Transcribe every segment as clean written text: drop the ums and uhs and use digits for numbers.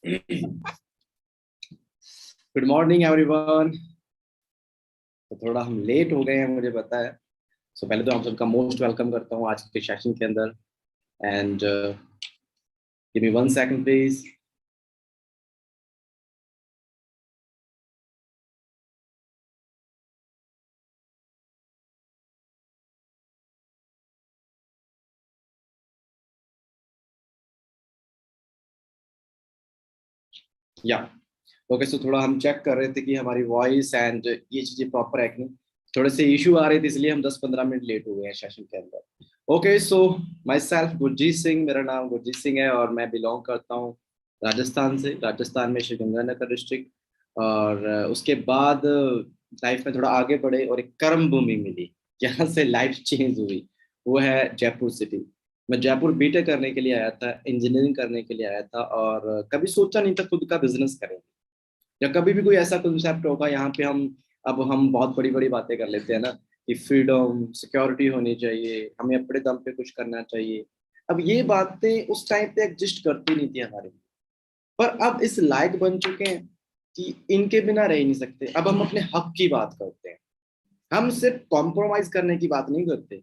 Good morning everyone. तो थोड़ा हम लेट हो गए हैं, मुझे पता है। सो पहले तो आप सबका मोस्ट वेलकम करता हूँ आज के सेशन के अंदर। And give me 1 second please. या ओके, सो थोड़ा हम चेक कर रहे थे कि हमारी वॉइस एंड ये चीजें प्रॉपर है कि नहीं। थोड़े से इशू आ रहे थे, इसलिए हम 10-15 मिनट लेट हो गए हैं सेशन के अंदर। Okay, so my self Gurjeet Singh, मेरा नाम गुरजीत सिंह है और मैं बिलोंग करता हूँ राजस्थान से। राजस्थान में श्रीगंगानगर डिस्ट्रिक्ट। और उसके बाद लाइफ में थोड़ा आगे बढ़े और एक कर्म भूमि मिली जहाँ से लाइफ चेंज हुई। वो है जयपुर सिटी। मैं जयपुर बीटेक करने के लिए आया था, इंजीनियरिंग करने के लिए आया था, और कभी सोचा नहीं था खुद का बिजनेस करेंगे या कभी भी कोई ऐसा कंसेप्ट होगा यहाँ पे। हम बहुत बड़ी बड़ी बातें कर लेते हैं ना कि फ्रीडम सिक्योरिटी होनी चाहिए, हमें अपने दम पे कुछ करना चाहिए। अब ये बातें उस टाइम पे एग्जिस्ट करती नहीं थी हमारे लिए, पर अब इस लायक बन चुके हैं कि इनके बिना रह ही नहीं सकते। अब हम अपने हक की बात करते हैं। हम सिर्फ कॉम्प्रोमाइज करने की बात नहीं करते,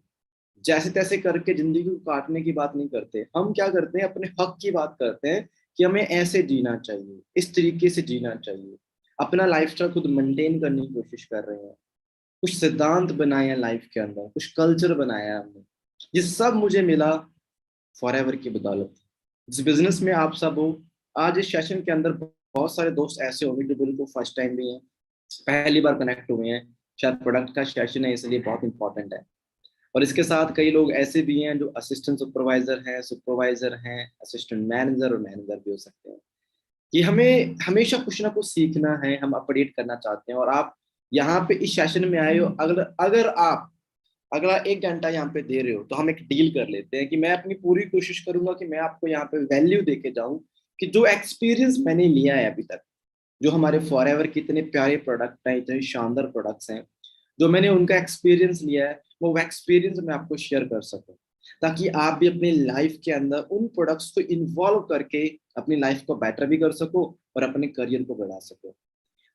जैसे तैसे करके जिंदगी को काटने की बात नहीं करते। हम क्या करते हैं, अपने हक की बात करते हैं कि हमें ऐसे जीना चाहिए, इस तरीके से जीना चाहिए। अपना लाइफस्टाइल खुद मेंटेन करने की कोशिश कर रहे हैं। कुछ सिद्धांत बनाए हैं लाइफ के अंदर, कुछ कल्चर बनाया है हमने। ये सब मुझे मिला फॉर एवर की बदौलत। जिस बिजनेस में आप सब हो, आज इस सेशन के अंदर बहुत सारे दोस्त ऐसे होंगे जो बिल्कुल फर्स्ट टाइम भी हैं, पहली बार कनेक्ट हुए हैं। शायद प्रोडक्ट का सेशन है इसलिए बहुत इंपॉर्टेंट है। और इसके साथ कई लोग ऐसे भी हैं जो असिस्टेंट सुपरवाइजर हैं, असिस्टेंट मैनेजर और मैनेजर भी हो सकते हैं। कि हमें हमेशा कुछ ना कुछ सीखना है, हम अपडेट करना चाहते हैं। और आप यहाँ पे इस सेशन में आए हो, अगर अगर आप अगला 1 घंटा यहाँ पे दे रहे हो तो हम एक डील कर लेते हैं कि मैं अपनी पूरी कोशिश करूंगा कि मैं आपको यहाँ पे वैल्यू देके जाऊं कि जो एक्सपीरियंस मैंने लिया है अभी तक, जो हमारे फॉरएवर के इतने प्यारे प्रोडक्ट हैं, इतने शानदार प्रोडक्ट्स हैं, जो मैंने उनका एक्सपीरियंस लिया है, वो एक्सपीरियंस मैं आपको शेयर कर सकूं, ताकि आप भी अपनी लाइफ के अंदर उन प्रोडक्ट्स को इन्वॉल्व करके अपनी लाइफ को बेटर भी कर सको और अपने करियर को बढ़ा सको।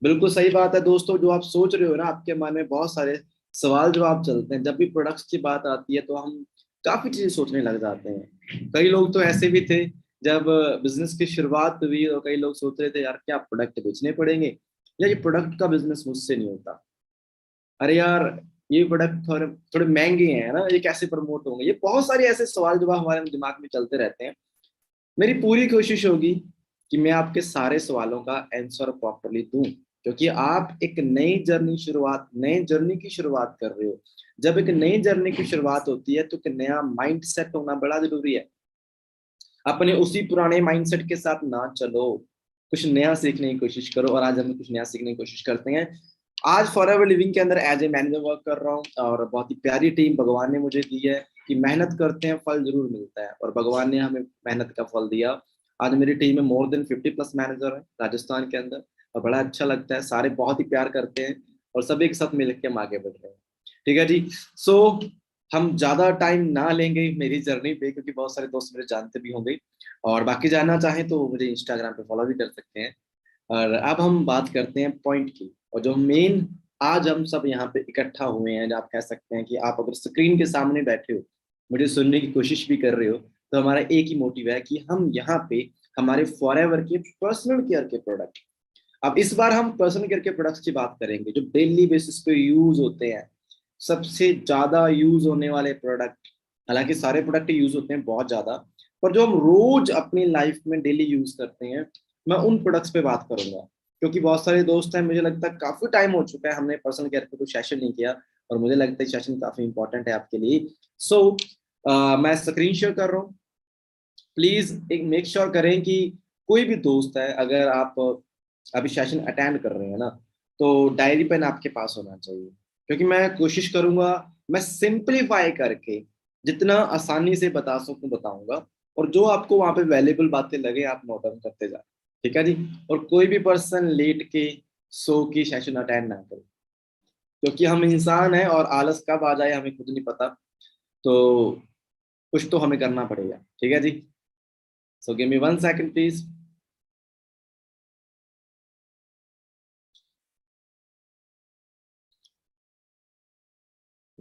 बिल्कुल सही बात है दोस्तों, जो आप सोच रहे हो ना, आपके मन में बहुत सारे सवाल जवाब चलते हैं। जब भी प्रोडक्ट्स की बात आती है तो हम काफी चीजें सोचने लग जाते हैं। कई लोग तो ऐसे भी थे, जब बिजनेस की शुरुआत हुई तो कई लोग सोच रहे थे यार क्या प्रोडक्ट बेचने पड़ेंगे, या ये प्रोडक्ट का बिजनेस मुझसे नहीं होता। अरे यार, ये प्रोडक्ट थोड़े थोड़े महंगे हैं ना, ये कैसे प्रमोट होंगे। ये बहुत सारे ऐसे सवाल जवाब हमारे दिमाग में चलते रहते हैं। मेरी पूरी कोशिश होगी कि मैं आपके सारे सवालों का आंसर प्रॉपरली दूं, क्योंकि आप एक नई जर्नी की शुरुआत कर रहे हो। जब एक नई जर्नी की शुरुआत होती है तो एक नया माइंड सेट होना बड़ा जरूरी है। अपने उसी पुराने माइंडसेट के साथ ना चलो, कुछ नया सीखने की कोशिश करो। और आज हम कुछ नया सीखने की कोशिश करते हैं। आज फॉर एवर लिविंग के अंदर एज ए मैनेजर वर्क कर रहा हूँ, और बहुत ही प्यारी टीम भगवान ने मुझे दी है कि मेहनत करते हैं फल जरूर मिलता है, और भगवान ने हमें मेहनत का फल दिया। आज मेरी टीम में मोर देन 50+ मैनेजर है राजस्थान के अंदर, और बड़ा अच्छा लगता है। सारे बहुत ही प्यार करते हैं और सभी के साथ मिलकर हम आगे बढ़ रहे हैं। ठीक है जी। सो हम ज्यादा टाइम ना लेंगे मेरी जर्नी पे, क्योंकि बहुत सारे दोस्त मेरे जानते भी होंगे, और बाकी जानना चाहें तो मुझे इंस्टाग्राम पे फॉलो भी कर सकते हैं। और अब हम बात करते हैं पॉइंट की, और जो मेन आज हम सब यहाँ पे इकट्ठा हुए हैं, आप कह सकते हैं कि आप अगर स्क्रीन के सामने बैठे हो, मुझे सुनने की कोशिश भी कर रहे हो, तो हमारा एक ही मोटिव है कि हम यहाँ पे हमारे फॉरएवर के पर्सनल केयर के प्रोडक्ट। अब इस बार हम पर्सनल केयर के प्रोडक्ट्स की बात करेंगे जो डेली बेसिस पे यूज होते हैं, सबसे ज्यादा यूज होने वाले प्रोडक्ट। हालांकि सारे प्रोडक्ट यूज होते हैं बहुत ज्यादा, पर जो हम रोज अपनी लाइफ में डेली यूज करते हैं, मैं उन प्रोडक्ट्स पे बात करूंगा। क्योंकि बहुत सारे दोस्त हैं, मुझे लगता है काफी टाइम हो चुका है हमने पर्सनल केयर पे कोई सेशन नहीं किया, और मुझे लगता है सेशन काफी इंपॉर्टेंट है आपके लिए। सो मैं स्क्रीन शेयर कर रहा हूँ। प्लीज एक मेक श्योर करें कि कोई भी दोस्त है, अगर आप अभी सेशन अटेंड कर रहे हैं ना, तो डायरी पेन आपके पास होना चाहिए। क्योंकि मैं कोशिश करूंगा, मैं सिंपलीफाई करके जितना आसानी से बता सकूं बताऊंगा, और जो आपको वहां पे वैल्यूबल बातें लगे आप नोट डाउन करते जाए। ठीक है जी। और कोई भी पर्सन लेट के सो की सेशन अटेंड ना करे, क्योंकि हम इंसान हैं और आलस कब आ जाए हमें खुद नहीं पता। तो कुछ तो हमें करना पड़ेगा। ठीक है जी। So give me 1 second please.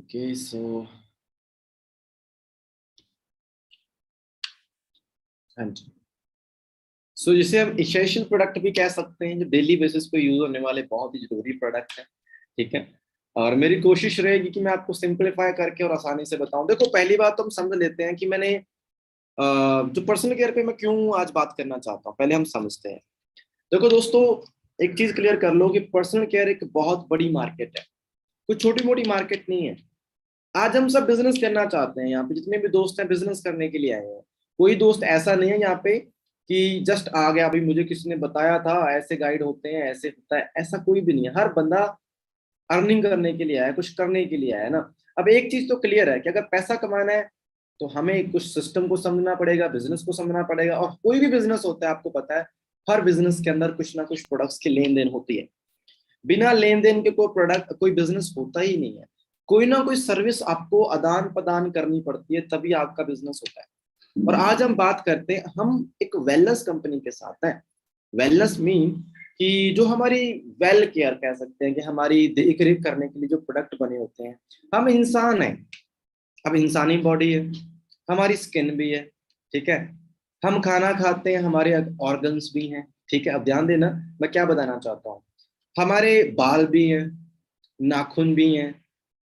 Okay so हाँ जी, सो जिसे हम इसेंशियल प्रोडक्ट भी कह सकते हैं, जो डेली बेसिस पे यूज होने वाले बहुत ही जरूरी प्रोडक्ट है। ठीक है, और मेरी कोशिश रहेगी कि मैं आपको सिंपलीफाई करके और आसानी से बताऊं। देखो पहली बात तो हम समझ लेते हैं कि मैंने जो पर्सनल केयर पे मैं क्यों आज बात करना चाहता हूँ, पहले हम समझते हैं। देखो दोस्तों, एक चीज क्लियर कर लो कि पर्सनल केयर एक बहुत बड़ी मार्केट है, कोई छोटी मोटी मार्केट नहीं है। आज हम सब बिजनेस करना चाहते हैं, यहाँ पे जितने भी दोस्त हैं बिजनेस करने के लिए आए हैं। कोई दोस्त ऐसा नहीं है यहाँ पे कि जस्ट आ गया, अभी मुझे किसी ने बताया था ऐसे गाइड होते हैं ऐसे होता है, ऐसा कोई भी नहीं है। हर बंदा अर्निंग करने के लिए आया है, कुछ करने के लिए आया है ना। अब एक चीज तो क्लियर है कि अगर पैसा कमाना है तो हमें कुछ सिस्टम को समझना पड़ेगा, बिजनेस को समझना पड़ेगा। और कोई भी बिजनेस होता है आपको पता है, हर बिजनेस के अंदर कुछ ना कुछ प्रोडक्ट्स की लेन देन होती है। बिना लेन देन के कोई प्रोडक्ट कोई बिजनेस होता ही नहीं है। कोई ना कोई सर्विस आपको आदान प्रदान करनी पड़ती है, तभी आपका बिजनेस होता है। और आज हम बात करते हैं, हम एक वेलनेस कंपनी के साथ हैं। वेलनेस मीन कि जो हमारी वेल केयर कह सकते हैं, कि हमारी देख रेख करने के लिए जो प्रोडक्ट बने होते हैं। हम इंसान हैं, अब इंसानी बॉडी है, हमारी स्किन भी है। ठीक है, हम खाना खाते हैं, हमारे ऑर्गन्स भी हैं। ठीक है, अब ध्यान देना मैं क्या बताना चाहता हूँ। हमारे बाल भी हैं, नाखून भी हैं,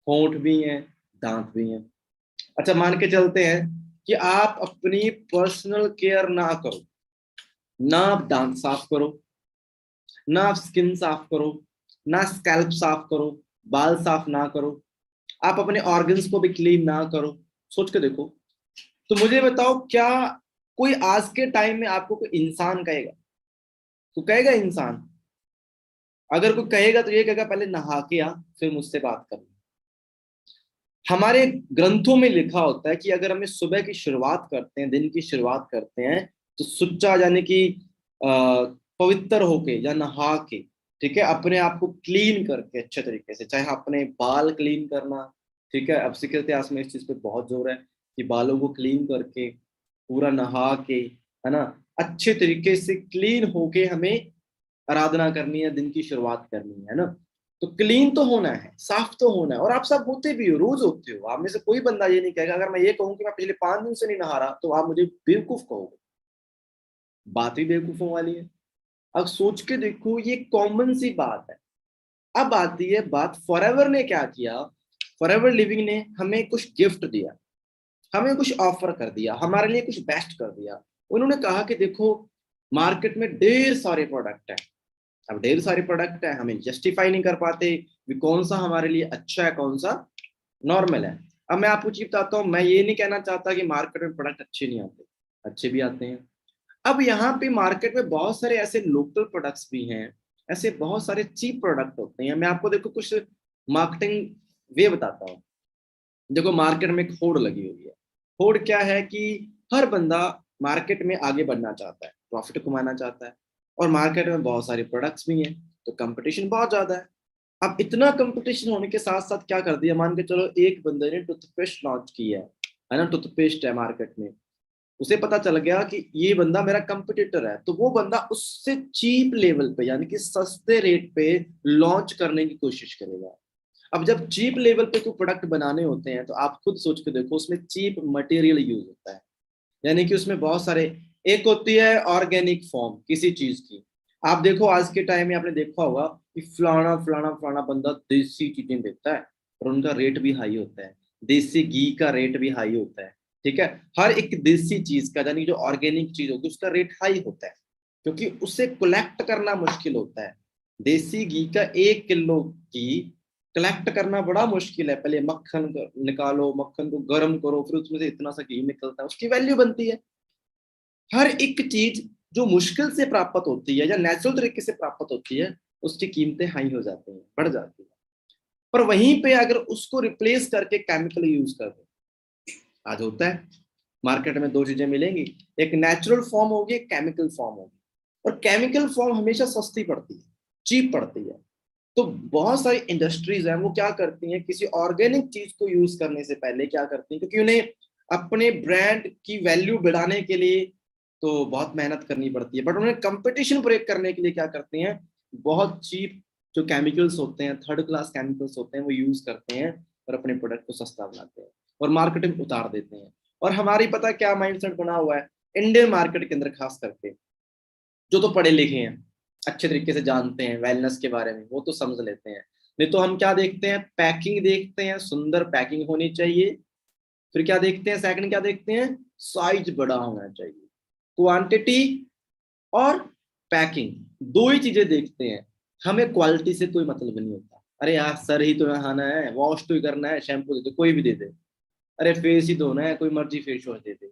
होंठ भी हैं, दांत भी हैं। अच्छा मान के चलते हैं कि आप अपनी पर्सनल केयर ना करो, ना आप दांत साफ करो, ना आप स्किन साफ करो, ना स्कैल्प साफ करो, बाल साफ ना करो, आप अपने ऑर्गन्स को भी क्लीन ना करो। सोच के देखो, तो मुझे बताओ क्या कोई आज के टाइम में आपको कोई इंसान कहेगा? तो कहेगा इंसान? अगर कोई कहेगा तो ये कहेगा पहले नहा के आ, फिर मुझसे बात कर। हमारे ग्रंथों में लिखा होता है कि अगर हमें सुबह की शुरुआत करते हैं, दिन की शुरुआत करते हैं, तो सुच्चा यानी कि पवित्र होके या नहा के, ठीक है, अपने आप को क्लीन करके अच्छे तरीके से, चाहे अपने बाल क्लीन करना। ठीक है, अब सिख इतिहास में इस चीज पे बहुत जोर है कि बालों को क्लीन करके, पूरा नहा के, है ना, अच्छे तरीके से क्लीन होके हमें आराधना करनी है, दिन की शुरुआत करनी है ना। तो क्लीन तो होना है, साफ तो होना है। और आप सब होते भी हो, रोज होते हो। आप में से कोई बंदा ये नहीं कहेगा, अगर मैं ये कहूँ कि मैं पिछले 5 दिन से नहीं नहा रहा, तो आप मुझे बेवकूफ कहोगे। बात ही बेवकूफों वाली है। अब सोच के देखो, ये कॉमन सी बात है। अब आती है बात, फॉरएवर ने क्या किया। फॉरएवर लिविंग ने हमें कुछ गिफ्ट दिया, हमें कुछ ऑफर कर दिया, हमारे लिए कुछ बेस्ट कर दिया। उन्होंने कहा कि देखो, मार्केट में ढेर सारे प्रोडक्ट है। अब ढेर सारे प्रोडक्ट है, हमें जस्टिफाई नहीं कर पाते कि कौन सा हमारे लिए अच्छा है, कौन सा नॉर्मल है। अब मैं आपको चीज बताता हूँ, मैं ये नहीं कहना चाहता कि मार्केट में प्रोडक्ट अच्छे नहीं आते, अच्छे भी आते हैं। अब यहाँ पे मार्केट में बहुत सारे ऐसे लोकल प्रोडक्ट्स भी हैं, ऐसे बहुत सारे चीप प्रोडक्ट होते हैं। मैं आपको देखो कुछ मार्केटिंग वे बताता हूँ। देखो मार्केट में एक होड़ लगी हुई है। होड़ क्या है कि हर बंदा मार्केट में आगे बढ़ना चाहता है, प्रॉफिट कमाना चाहता है। और मार्केट में बहुत सारे प्रोडक्ट्स भी हैं, तो कंपटीशन बहुत ज्यादा है। अब इतना कंपटीशन होने के साथ साथ क्या कर दिया, मान के चलो एक बंदे ने टूथपेस्ट लॉन्च किया है ना, टूथपेस्ट है मार्केट में। उसे पता चल गया कि ये बंदा मेरा कंपटीटर है, तो वो बंदा उससे चीप लेवल पे यानी कि सस्ते रेट पे लॉन्च करने की कोशिश करेगा। अब जब चीप लेवल पे कोई प्रोडक्ट बनाने होते हैं, तो आप खुद सोच के देखो, उसमें चीप मटेरियल यूज होता है, यानी कि उसमें बहुत सारे, एक होती है ऑर्गेनिक फॉर्म किसी चीज की। आप देखो आज के टाइम में आपने देखा होगा कि फलाना फलाना फलाना बंदा देसी चीजें देता है, और उनका रेट भी हाई होता है। देसी घी का रेट भी हाई होता है। ठीक है, हर एक देसी चीज का यानी जो ऑर्गेनिक चीज होगी उसका रेट हाई होता है, क्योंकि उसे कलेक्ट करना मुश्किल होता है। देसी घी का 1 किलो घी कलेक्ट करना बड़ा मुश्किल है। पहले मक्खन निकालो, मक्खन को गर्म करो, फिर उसमें से इतना सा घी निकलता है, उसकी वैल्यू बनती है। हर एक चीज जो मुश्किल से प्राप्त होती है या नेचुरल तरीके से प्राप्त होती है, उसकी कीमतें हाई हो जाती हैं, बढ़ जाती है। पर वहीं पे अगर उसको रिप्लेस करके केमिकल यूज कर दो, आज होता है मार्केट में दो चीजें मिलेंगी, एक नेचुरल फॉर्म होगी, एक केमिकल फॉर्म होगी। और केमिकल फॉर्म हमेशा सस्ती पड़ती है, चीप पड़ती है। तो बहुत सारी इंडस्ट्रीज हैं, वो क्या करती हैं, किसी ऑर्गेनिक चीज को यूज करने से पहले क्या करती हैं, क्योंकि उन्हें अपने ब्रांड की वैल्यू बढ़ाने के लिए तो बहुत मेहनत करनी पड़ती है, बट उन्हें कंपटीशन ब्रेक करने के लिए क्या करते हैं, बहुत चीप जो केमिकल्स होते हैं, थर्ड क्लास केमिकल्स होते हैं, वो यूज करते हैं, और अपने प्रोडक्ट को सस्ता बनाते हैं और मार्केट में उतार देते हैं। और हमारी पता क्या माइंडसेट बना हुआ है इंडियन मार्केट के अंदर, खास करके जो तो पढ़े लिखे हैं, अच्छे तरीके से जानते हैं वेलनेस के बारे में, वो तो समझ लेते हैं। नहीं तो हम क्या देखते हैं, पैकिंग देखते हैं, सुंदर पैकिंग होनी चाहिए। फिर क्या देखते हैं, सेकंड क्या देखते हैं, साइज बड़ा होना चाहिए। क्वांटिटी और पैकिंग, दो ही चीजें देखते हैं। हमें क्वालिटी से कोई मतलब नहीं होता। अरे यार सर ही तो नहाना है, वॉश तो ही करना है, शैम्पू दे दे, कोई भी दे दे। अरे फेस ही धोना है, कोई मर्जी फेस वॉश दे दे।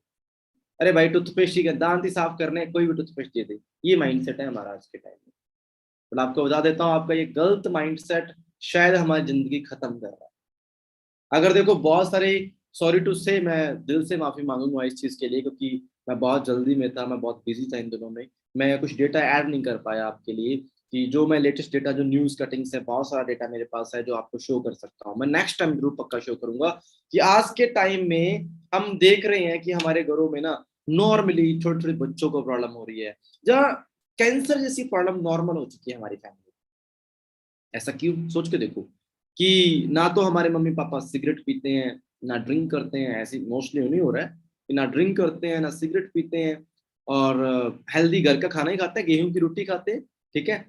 अरे भाई टूथपेस्ट ही, दांत ही साफ करने हैं, कोई भी टूथपेस्ट दे दे। ये माइंडसेट है हमारा आज के टाइम में। बट आपको बता देता हूँ, आपका ये गलत माइंडसेट शायद हमारी जिंदगी खत्म कर रहा है। अगर देखो बहुत सारे, सॉरी टू से, मैं दिल से माफी मांगूंगा इस चीज के लिए, क्योंकि मैं बहुत जल्दी में था, मैं बहुत बिजी था इन दिनों में। मैं कुछ डेटा ऐड नहीं कर पाया आपके लिए, कि जो मैं लेटेस्ट डेटा, जो न्यूज कटिंग्स है, बहुत सारा डेटा मेरे पास है जो आपको शो कर सकता हूँ। मैं नेक्स्ट टाइम जरूर पक्का शो करूंगा कि आज के टाइम में हम देख रहे हैं कि हमारे घरों में ना नॉर्मली छोटे छोटे बच्चों को प्रॉब्लम हो रही है, जहाँ कैंसर जैसी प्रॉब्लम नॉर्मल हो चुकी है हमारी फैमिली। ऐसा क्यों, सोच के देखो कि ना तो हमारे मम्मी पापा सिगरेट पीते हैं, ना ड्रिंक करते हैं। ऐसी मोस्टली नहीं हो रहा है कि ना ड्रिंक करते हैं ना सिगरेट पीते हैं, और हेल्दी घर का खाना ही खाते हैं, गेहूं की रोटी खाते हैं, ठीक है।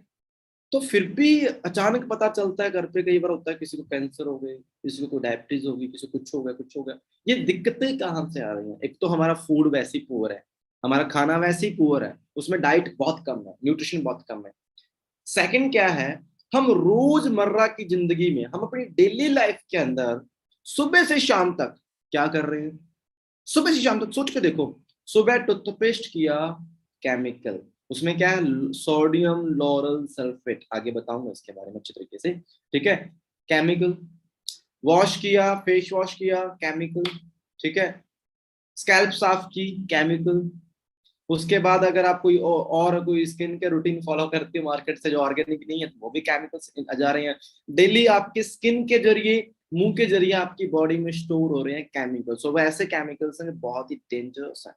तो फिर भी अचानक पता चलता है घर पे, कई बार होता है किसी को कैंसर हो गए, किसी को डायबिटीज होगी, किसी को कुछ हो गया कुछ हो गया। ये दिक्कतें कहाँ से आ रही हैं? एक तो हमारा फूड वैसे ही पुअर है, हमारा खाना वैसे ही पुअर है, उसमें डाइट बहुत कम है, न्यूट्रिशन बहुत कम है। सेकंड क्या है, हम रोजमर्रा की जिंदगी में, हम अपनी डेली लाइफ के अंदर सुबह से शाम तक क्या कर रहे हैं? सुबह से शाम तक सोच के देखो, सुबह टूथपेस्ट किया, केमिकल, उसमें क्या है, सोडियम लॉरल सल्फेट, आगे बताऊंगा इसके बारे में अच्छे तरीके से, ठीक है। केमिकल, वॉश किया, फेस वॉश किया, केमिकल, ठीक है। स्कैल्प साफ की, केमिकल। उसके बाद अगर आप कोई और कोई स्किन के रूटीन फॉलो करते हो मार्केट से जो ऑर्गेनिक नहीं है, तो वो भी केमिकल्स जा रहे हैं। डेली आपके स्किन के जरिए, मुंह के जरिए आपकी बॉडी में स्टोर हो रहे हैं केमिकल्स। वो ऐसे केमिकल्स हैं बहुत ही डेंजरस है।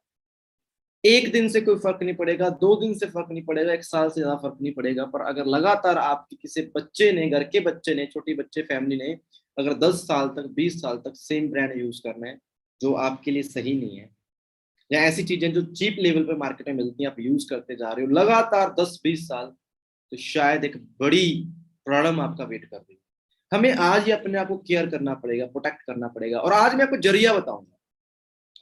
एक दिन से कोई फर्क नहीं पड़ेगा, 2 दिन से फर्क नहीं पड़ेगा, एक साल से ज्यादा फर्क नहीं पड़ेगा, पर अगर लगातार आपके किसी बच्चे ने, घर के बच्चे ने, छोटी बच्चे फैमिली ने अगर 10 साल तक, 20 साल तक सेम ब्रांड यूज करना है जो आपके लिए सही नहीं है, या ऐसी चीजें जो चीप लेवल पे मार्केट में मिलती हैं आप यूज करते जा रहे हो लगातार 10-20 साल, तो शायद एक बड़ी प्रॉब्लम आपका वेट कर रही है। हमें आज ही अपने आप को केयर करना पड़ेगा, प्रोटेक्ट करना पड़ेगा। और आज मैं आपको जरिया बताऊंगा।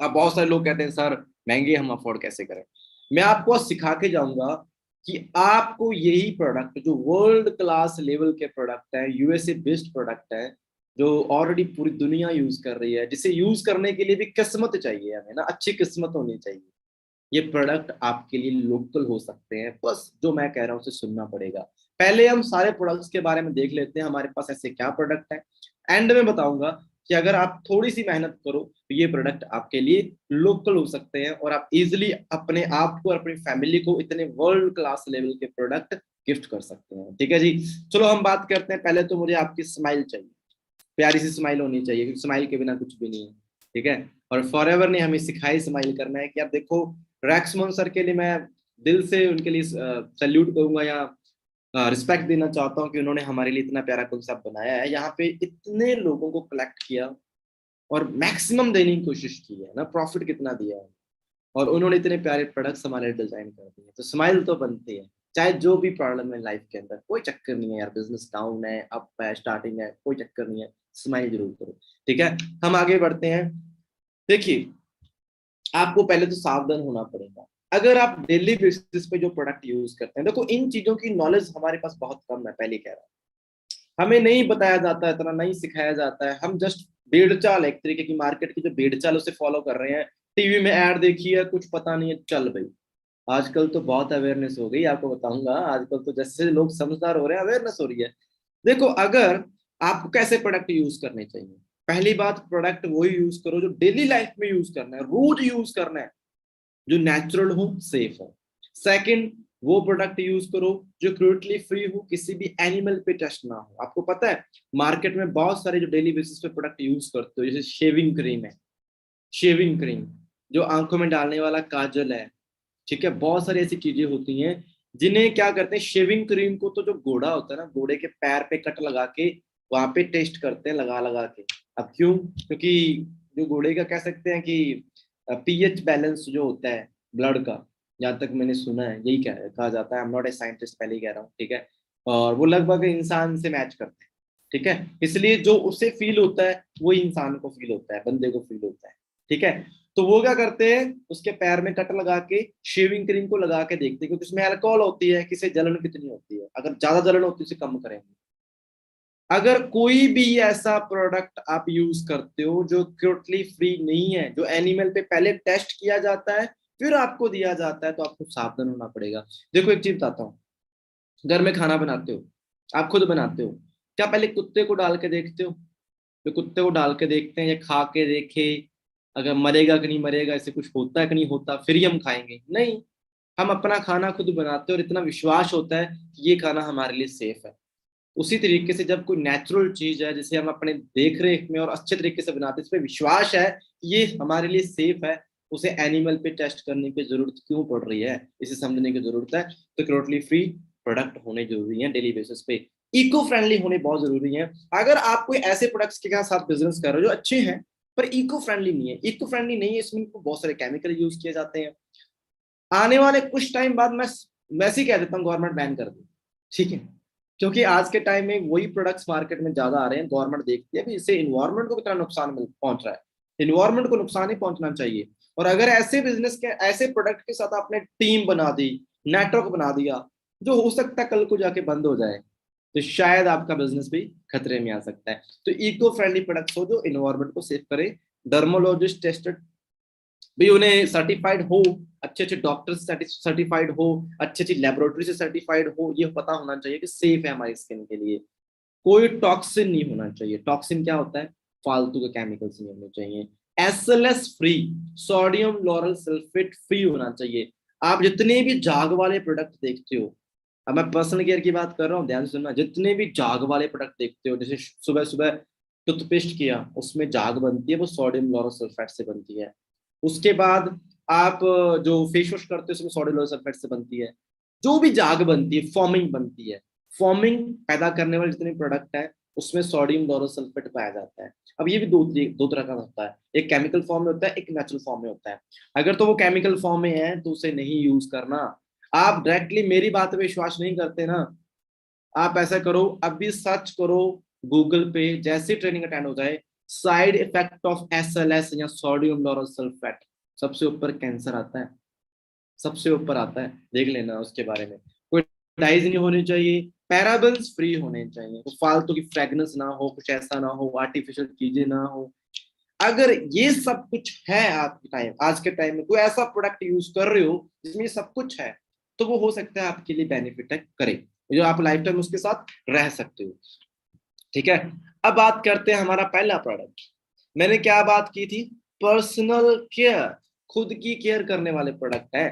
अब बहुत सारे लोग कहते हैं सर महंगे, हम अफोर्ड कैसे करें? मैं आपको सिखा के जाऊंगा कि आपको यही प्रोडक्ट, जो वर्ल्ड क्लास लेवल के प्रोडक्ट है, यूएसए बेस्ड प्रोडक्ट है, जो ऑलरेडी पूरी दुनिया यूज कर रही है, जिसे यूज करने के लिए भी किस्मत चाहिए, हमें ना अच्छी किस्मत होनी चाहिए। ये प्रोडक्ट आपके लिए लोकल हो सकते हैं, बस जो मैं कह रहा हूँ उसे सुनना पड़ेगा। पहले हम सारे प्रोडक्ट्स के बारे में देख लेते हैं, हमारे पास ऐसे क्या प्रोडक्ट है। एंड में बताऊंगा कि अगर आप थोड़ी सी मेहनत करो तो ये प्रोडक्ट आपके लिए लोकल हो सकते हैं, और आप इजिली अपने आप को और अपनी फैमिली को इतने वर्ल्ड क्लास लेवल के प्रोडक्ट गिफ्ट कर सकते हैं। ठीक है जी, चलो हम बात करते हैं। पहले तो मुझे आपकी स्माइल चाहिए, प्यारी सी स्माइल होनी चाहिए, क्योंकि स्माइल के बिना कुछ भी नहीं है, ठीक है। और फॉरएवर ने हमें सिखाई स्माइल करना है कि आप देखो, रैक्समोन सर के लिए मैं दिल से उनके लिए सैल्यूट करूंगा, या रिस्पेक्ट देना चाहता हूँ कि उन्होंने हमारे लिए इतना प्यारा कॉन्सेप्ट बनाया है, यहाँ पे इतने लोगों को कलेक्ट किया और मैक्सिमम देने की कोशिश की है ना, प्रॉफिट कितना दिया है, और उन्होंने इतने प्यारे प्रोडक्ट्स हमारे डिजाइन कर दिए, तो स्माइल तो बनती है। चाहे जो भी प्रॉब्लम है लाइफ के अंदर, कोई चक्कर नहीं है यार, बिजनेस डाउन है, अप है, स्टार्टिंग है, कोई चक्कर नहीं है, स्माइल जरूर करो, ठीक है। हम आगे बढ़ते हैं। देखिए, आपको पहले तो सावधान होना पड़ेगा। अगर आप डेली बेसिस पे जो प्रोडक्ट यूज करते हैं, देखो इन चीजों की नॉलेज हमारे पास बहुत कम है, पहले कह रहा हूं। हमें नहीं बताया जाता है, इतना नहीं सिखाया जाता है। हम जस्ट भेड़ चाल, एक तरीके की मार्केट की जो भेड़ चाल, उसे फॉलो कर रहे हैं। टीवी में ऐड देखी है, कुछ पता नहीं है, चल भाई। आजकल तो बहुत अवेयरनेस हो गई, आपको बताऊंगा। आजकल तो जैसे लोग समझदार हो रहे हैं, अवेयरनेस हो रही है। देखो, अगर आपको कैसे प्रोडक्ट यूज करने चाहिए, पहली बात, प्रोडक्ट वही यूज करो जो डेली लाइफ में यूज करना है, रोज यूज करना है, जो नेचुरल हो, सेफ हो। सेकंड, वो प्रोडक्ट यूज करो जो क्रूडली फ्री हो, किसी भी एनिमल पे टेस्ट ना हो। आपको पता है मार्केट में बहुत सारे जो डेली बेसिस पे प्रोडक्ट यूज करते हो, जैसे शेविंग क्रीम है, शेविंग क्रीम, जो आंखों में डालने वाला काजल है, ठीक है, बहुत सारी ऐसी चीजें होती हैं जिन्हें क्या करते हैं, शेविंग क्रीम को तो जो घोड़ा होता है ना, घोड़े के पैर पे कट लगा के वहां पे टेस्ट करते हैं, लगा लगा के, अब क्यों? क्योंकि जो घोड़े का कह सकते हैं कि पीएच बैलेंस जो होता है ब्लड का, जहाँ तक मैंने सुना है यही कहा जाता है, I am not a scientist, पहले ही कह रहा हूँ, ठीक है, और वो लगभग इंसान से मैच करते हैं, ठीक है, इसलिए जो उसे फील होता है वो इंसान को फील होता है, बंदे को फील होता है, ठीक है। तो वो क्या करते हैं, उसके पैर में कट लगा के शेविंग क्रीम को लगा के देखते हैं, क्योंकि उसमें अल्कोहल होती है, किसे जलन कितनी होती है, अगर ज्यादा जलन होती है उसे कम करेंगे। अगर कोई भी ऐसा प्रोडक्ट आप यूज करते हो जो क्रुएल्टी फ्री नहीं है, जो एनिमल पे पहले टेस्ट किया जाता है फिर आपको दिया जाता है, तो आपको सावधान होना पड़ेगा। देखो एक चीज बताता हूँ, घर में खाना बनाते हो, आप खुद बनाते हो, क्या पहले कुत्ते को डाल के देखते हो? जो कुत्ते को डाल के देखते हैं, ये खा के देखे, अगर मरेगा कि नहीं मरेगा, ऐसे कुछ होता है कि नहीं होता, फिर ही हम खाएंगे? नहीं, हम अपना खाना खुद बनाते हैं और इतना विश्वास होता है कि ये खाना हमारे लिए सेफ है। उसी तरीके से जब कोई नेचुरल चीज है जिसे हम अपने देख रेख में और अच्छे तरीके से बनाते हैं, इस पे विश्वास है कि ये हमारे लिए सेफ है, उसे एनिमल पे टेस्ट करने की जरूरत क्यों पड़ रही है, इसे समझने की जरूरत है। तो क्रुएल्टी फ्री प्रोडक्ट होने जरूरी है डेली बेसिस पे, इको फ्रेंडली होने बहुत जरूरी है। अगर आप कोई ऐसे प्रोडक्ट्स के साथ बिजनेस कर रहे हो जो अच्छे हैं पर इको फ्रेंडली नहीं है, इको फ्रेंडली नहीं है इसमें बहुत सारे केमिकल यूज किए जाते हैं, आने वाले कुछ टाइम बाद मैं वैसे ही कह देता हूँ गवर्नमेंट बैन कर दे, ठीक है, क्योंकि आज के टाइम में वही प्रोडक्ट्स मार्केट में ज्यादा आ रहे हैं, गवर्नमेंट देखती है भी इससे इन्वायरमेंट को कितना नुकसान पहुंच रहा है, इन्वायरमेंट को नुकसान ही पहुंचना चाहिए। और अगर ऐसे बिजनेस के ऐसे प्रोडक्ट के साथ आपने टीम बना दी, नेटवर्क बना दिया, जो हो सकता है कल को जाके बंद हो जाए, तो शायद आपका बिजनेस भी खतरे में आ सकता है। तो इको फ्रेंडली प्रोडक्ट्स हो जो इन्वायरमेंट को सेव करे, डर्मोलॉजिस्ट टेस्टेड भी उन्हें सर्टिफाइड हो, अच्छे अच्छे डॉक्टर सर्टिफाइड हो, अच्छी अच्छी लेबोरेटरी से सर्टिफाइड हो, ये पता होना चाहिए कि सेफ है हमारी स्किन के लिए, कोई टॉक्सिन नहीं होना चाहिए। टॉक्सिन क्या होता है? फालतू के केमिकल्स नहीं होने चाहिए। SLS free, sodium lauryl sulphate free होना चाहिए। आप जितने भी झाग वाले प्रोडक्ट देखते हो, अब मैं पर्सनल केयर की बात कर रहा हूँ, ध्यान से सुनना, जितने भी झाग वाले प्रोडक्ट देखते हो, जैसे सुबह सुबह टूथपेस्ट किया उसमें झाग बनती है, वो सोडियम लॉरल सल्फेट से बनती है। उसके बाद आप जो फेस वॉश करते हो उसमें सोडियम लॉरल सल्फेट से बनती है। जो भी झाग बनती है, फॉर्मिंग बनती है, फॉर्मिंग पैदा करने वाले जितने प्रोडक्ट है उसमें सोडियम लॉरल सल्फेट पाया जाता है। अब ये भी दो तरह का होता है, एक केमिकल फॉर्म में होता है, एक नेचुरल फॉर्म में होता है। अगर तो वो केमिकल फॉर्म में है तो उसे नहीं यूज करना। आप डायरेक्टली मेरी बात पे विश्वास नहीं करते ना, आप ऐसा करो, अभी सर्च करो गूगल पे, जैसे ट्रेनिंग अटेंड हो जाए, साइड इफेक्ट ऑफ एसएलएस या सोडियम लॉरल सल्फेट, सबसे ऊपर कैंसर आता है, सबसे ऊपर आता है, देख लेना उसके बारे में। कोई डाइज नहीं होनी चाहिए, पैराबेंस फ्री होने चाहिए, तो फालतू की फ्रेगनेंस ना हो, कुछ ऐसा ना हो, आर्टिफिशियल चीजें ना हो। अगर ये सब कुछ है आपके टाइम, आज के टाइम में कोई ऐसा प्रोडक्ट यूज कर रहे हो जिसमें ये सब कुछ है, तो वो हो सकता है आपके लिए बेनिफिट है, करे जो आप लाइफ टाइम उसके साथ रह सकते हो, ठीक है। अब बात करते हैं हमारा पहला प्रोडक्ट। मैंने क्या बात की थी? पर्सनल केयर, खुद की केयर करने वाले प्रोडक्ट है।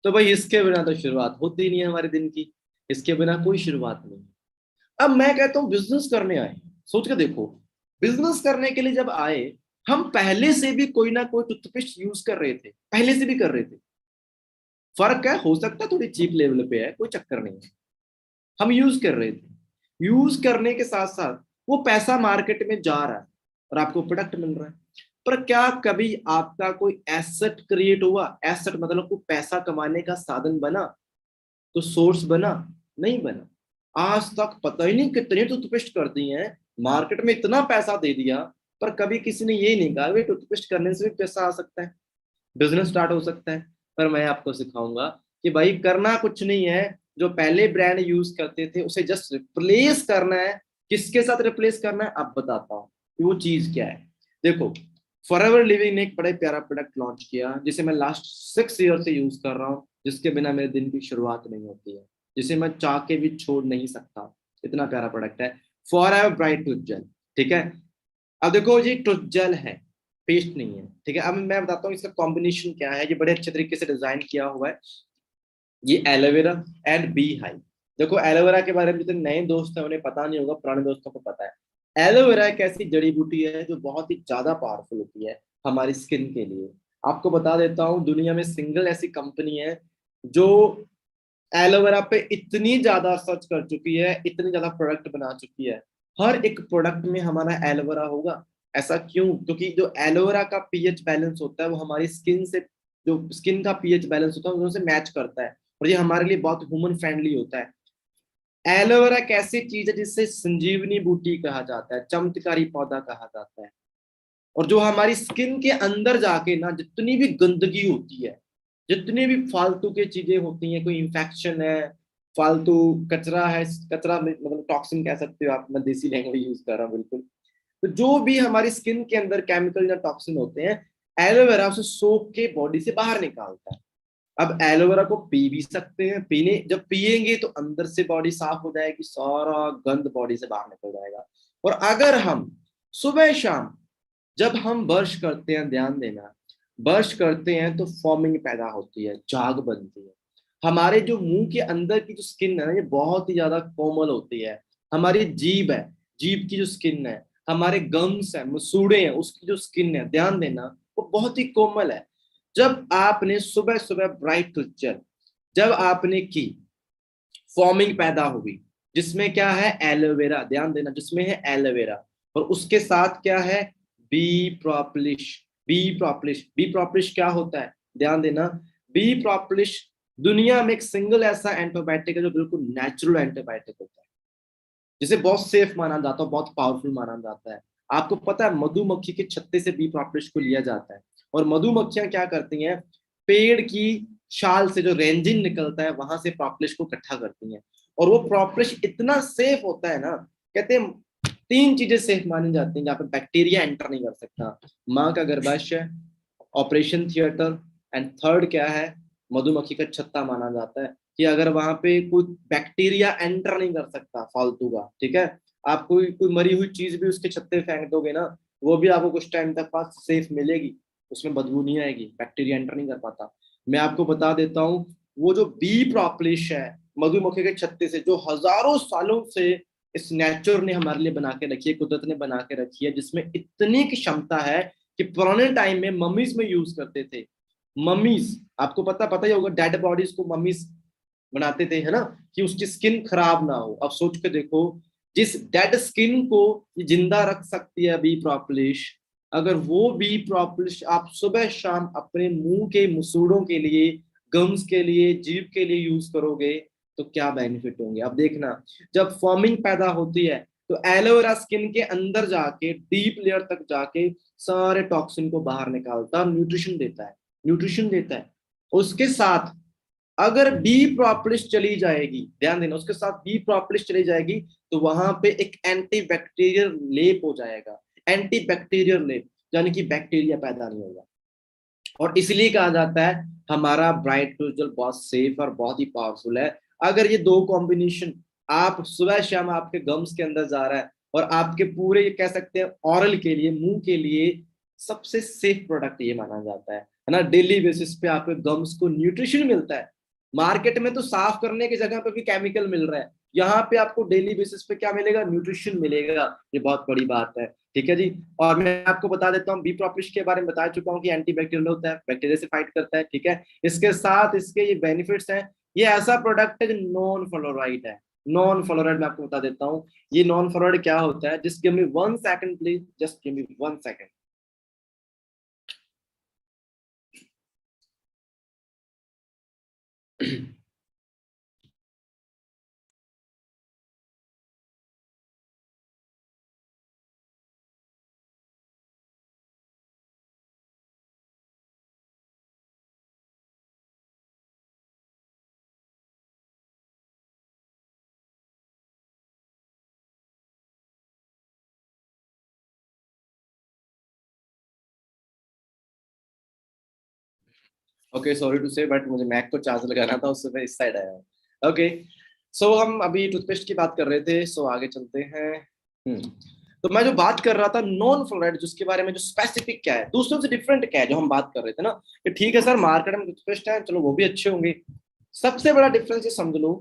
तो भाई इसके बिना तो शुरुआत होती ही नहीं है हमारे दिन की, इसके बिना कोई शुरुआत नहीं। अब मैं कहता हूँ बिजनेस करने आए, सोच के देखो, बिजनेस करने के लिए जब आए, हम पहले से भी कोई ना कोई टूथपेस्ट यूज कर रहे थे, पहले से भी कर रहे थे। फर्क है, हो सकता है थोड़ी चीप लेवल पे है, कोई चक्कर नहीं है, हम यूज कर रहे थे। यूज करने के साथ साथ वो पैसा मार्केट में जा रहा है और आपको प्रोडक्ट मिल रहा है। पर क्या कभी आपका कोई एसेट क्रिएट हुआ? एसेट मतलब कोई पैसा कमाने का साधन बना, तो सोर्स बना? नहीं बना। आज तक पता ही नहीं कितने टूथपेस्ट कर दी हैं, मार्केट में इतना पैसा दे दिया, पर कभी किसी ने ये नहीं कहा टूथपेस्ट करने से भी पैसा आ सकता है, बिजनेस स्टार्ट हो सकता है। पर मैं आपको सिखाऊंगा कि भाई करना कुछ नहीं है, जो पहले ब्रांड यूज करते थे उसे जस्ट रिप्लेस करना है। किसके साथ रिप्लेस करना है आप बताता हूँ कि वो चीज क्या है। देखो, फॉरएवर लिविंग ने एक बड़ा प्यारा प्रोडक्ट लॉन्च किया जिसे मैं लास्ट 6 ईयर से यूज कर रहा हूँ, जिसके बिना मेरे दिन की शुरुआत नहीं होती है, जिसे मैं चाह के भी छोड़ नहीं सकता, इतना प्यारा प्रोडक्ट है, फॉरएवर ब्राइट टूथ जेल, ठीक है। अब देखो ये टूथ जेल है, पेस्ट नहीं है, ठीक है। अब मैं बताता हूँ इसका कॉम्बिनेशन क्या है, ये बड़े अच्छे तरीके से डिजाइन किया हुआ है। ये एलोवेरा एंड बी हाई। देखो एलोवेरा के बारे में जितने नए दोस्त हैं उन्हें पता नहीं होगा, पुराने दोस्तों को पता है। एलोवेरा एक ऐसी जड़ी बूटी है जो बहुत ही ज्यादा पावरफुल होती है हमारी स्किन के लिए। आपको बता देता हूँ, दुनिया में सिंगल ऐसी कंपनी है जो एलोवेरा पे इतनी ज्यादा सर्च कर चुकी है, इतनी ज्यादा प्रोडक्ट बना चुकी है, हर एक प्रोडक्ट में हमारा एलोवेरा होगा, ऐसा क्यों? क्योंकि जो एलोवेरा का पीएच बैलेंस होता है वो हमारी स्किन से, जो स्किन का पीएच बैलेंस होता है उनसे मैच करता है, और ये हमारे लिए बहुत ह्यूमन फ्रेंडली होता है। एलोवेरा एक ऐसी चीज है जिससे संजीवनी बूटी कहा जाता है, चमत्कारी पौधा कहा जाता है। और जो हमारी स्किन के अंदर जाके ना जितनी भी गंदगी होती है, जितनी भी फालतू की चीजें होती हैं, कोई इंफेक्शन है, फालतू कचरा है, कचरा मतलब टॉक्सिन कह सकते हो आप, मैं देसी लैंग्वेज यूज कर रहा हूँ बिल्कुल। तो जो भी हमारी स्किन के अंदर केमिकल या टॉक्सिन होते हैं, एलोवेरा उसे सोख के बॉडी से बाहर निकालता है। अब एलोवेरा को पी भी सकते हैं, पीने जब पिएंगे तो अंदर से बॉडी साफ हो जाएगी, सारा गंद बॉडी से बाहर निकल जाएगा। और अगर हम सुबह शाम जब हम ब्रश करते हैं, ध्यान देना, ब्रश करते हैं तो फॉर्मिंग पैदा होती है, झाग बनती है। हमारे जो मुंह के अंदर की जो स्किन है ना, ये बहुत ही ज्यादा कोमल होती है। हमारी जीभ है, जीभ की जो स्किन है, हमारे गम्स है, मसूड़े हैं, उसकी जो स्किन है, ध्यान देना, वो बहुत ही कोमल है। जब आपने सुबह सुबह ब्राइट क्लचर जब आपने की, फॉर्मिंग पैदा हुई, जिसमें क्या है, एलोवेरा, ध्यान देना, जिसमें है एलोवेरा, और उसके साथ क्या है, बी प्रोपलिश। बी प्रोपलिश क्या होता है, ध्यान देना, बी प्रोपलिश दुनिया में एक सिंगल ऐसा एंटीबायोटिक है जो बिल्कुल नेचुरल एंटीबायोटिक होता है, जिसे बहुत सेफ माना जाता है, बहुत पावरफुल माना जाता है। आपको पता है मधुमक्खी के छत्ते से बी प्रोपलिश को लिया जाता है, और मधुमक्खियां क्या करती हैं, पेड़ की शाल से जो रेंजिन निकलता है वहां से प्रोपलिश को इकट्ठा करती हैं। और वो प्रोपलिश इतना सेफ होता है ना, कहते हैं 3 चीजें सेफ मानी जाती हैं जहाँ पे बैक्टीरिया एंटर नहीं कर सकता, माँ का गर्भाशय, ऑपरेशन थिएटर, एंड थर्ड क्या है, मधुमक्खी का छत्ता माना जाता है, कि अगर वहां पे कोई बैक्टीरिया एंटर नहीं कर सकता फालतू का, ठीक है, आप कोई मरी हुई चीज भी उसके छत्ते फेंक दोगे ना, वो भी आपको कुछ टाइम तक पास सेफ मिलेगी, उसमें बदबू नहीं आएगी, बैक्टीरिया एंटर नहीं कर पाता। मैं आपको बता देता हूँ, वो जो बी प्रोपलिश है मधुमक्खी के छत्ते से, जो हजारों सालों से इस नेचर ने हमारे लिए बना के रखी है, कुदरत ने बना के रखी है, जिसमें इतनी की क्षमता है कि पुराने टाइम में मम्मीज में यूज करते थे। मम्मीज, आपको पता पता ही होगा, डेड बॉडीज को मम्मीज बनाते थे, है ना, कि उसकी स्किन खराब ना हो। अब सोच के देखो, जिस डेड स्किन को ये जिंदा रख सकती है बी प्रोपलिश, अगर वो बी प्रोपलिश आप सुबह शाम अपने मुंह के मसूड़ों के लिए, गम्स के लिए, जीभ के लिए यूज करोगे तो क्या बेनिफिट होंगे। अब देखना, जब फॉर्मिंग पैदा होती है तो एलोवेरा स्किन के अंदर जाके, डीप लेयर तक जाके सारे टॉक्सिन को बाहर निकालता है, न्यूट्रिशन देता है, न्यूट्रिशन देता है। उसके साथ अगर बी प्रोपलिश चली जाएगी, ध्यान देना, उसके साथ बी प्रोपलिश चली जाएगी तो वहां पे एक एंटी बैक्टीरियल लेप हो जाएगा, एंटी बैक्टीरियल लेप, यानी कि बैक्टीरिया पैदा नहीं होगा। और इसलिए कहा जाता है हमारा ब्राइट क्रूजल बहुत सेफ और बहुत ही पावरफुल है। अगर ये दो कॉम्बिनेशन आप सुबह शाम आपके गम्स के अंदर जा रहा है, और आपके पूरे ये कह सकते हैं ऑरल के लिए, मुंह के लिए सबसे सेफ प्रोडक्ट ये माना जाता है ना। डेली बेसिस पे आपके गम्स को न्यूट्रिशन मिलता है। मार्केट में तो साफ करने की जगह पे भी केमिकल मिल रहा है, यहाँ पे आपको डेली बेसिस पे क्या मिलेगा, न्यूट्रिशन मिलेगा। ये बहुत बड़ी बात है, ठीक है जी। और मैं आपको बता देता हूँ, बी प्रोपलिश के बारे में बता चुका हूँ कि एंटी बैक्टीरियल होता है, बैक्टीरिया से फाइट करता है, ठीक है। इसके साथ इसके ये बेनिफिट्स हैं, ये ऐसा प्रोडक्ट है जो नॉन फ्लोराइड है। नॉन फ्लोराइड मैं आपको बता देता हूँ, ये नॉन फ्लोराइड क्या होता है, just give me 1 second please, just give me 1 second. Okay, sorry to say, but मुझे मैक को चार्ज लगाना था, उससे मैं इस साइड आया। ओके, सो हम अभी टूथपेस्ट की बात कर रहे थे, सो आगे चलते हैं। हम्म तो मैं जो बात कर रहा था नॉन फ्लोराइड, जिसके बारे में जो स्पेसिफिक क्या है, दूसरों से डिफरेंट क्या है, जो हम बात कर रहे थे ना, कि ठीक है सर मार्केट में टूथपेस्ट है, चलो वो भी अच्छे होंगे। सबसे बड़ा डिफरेंस ये समझ लो,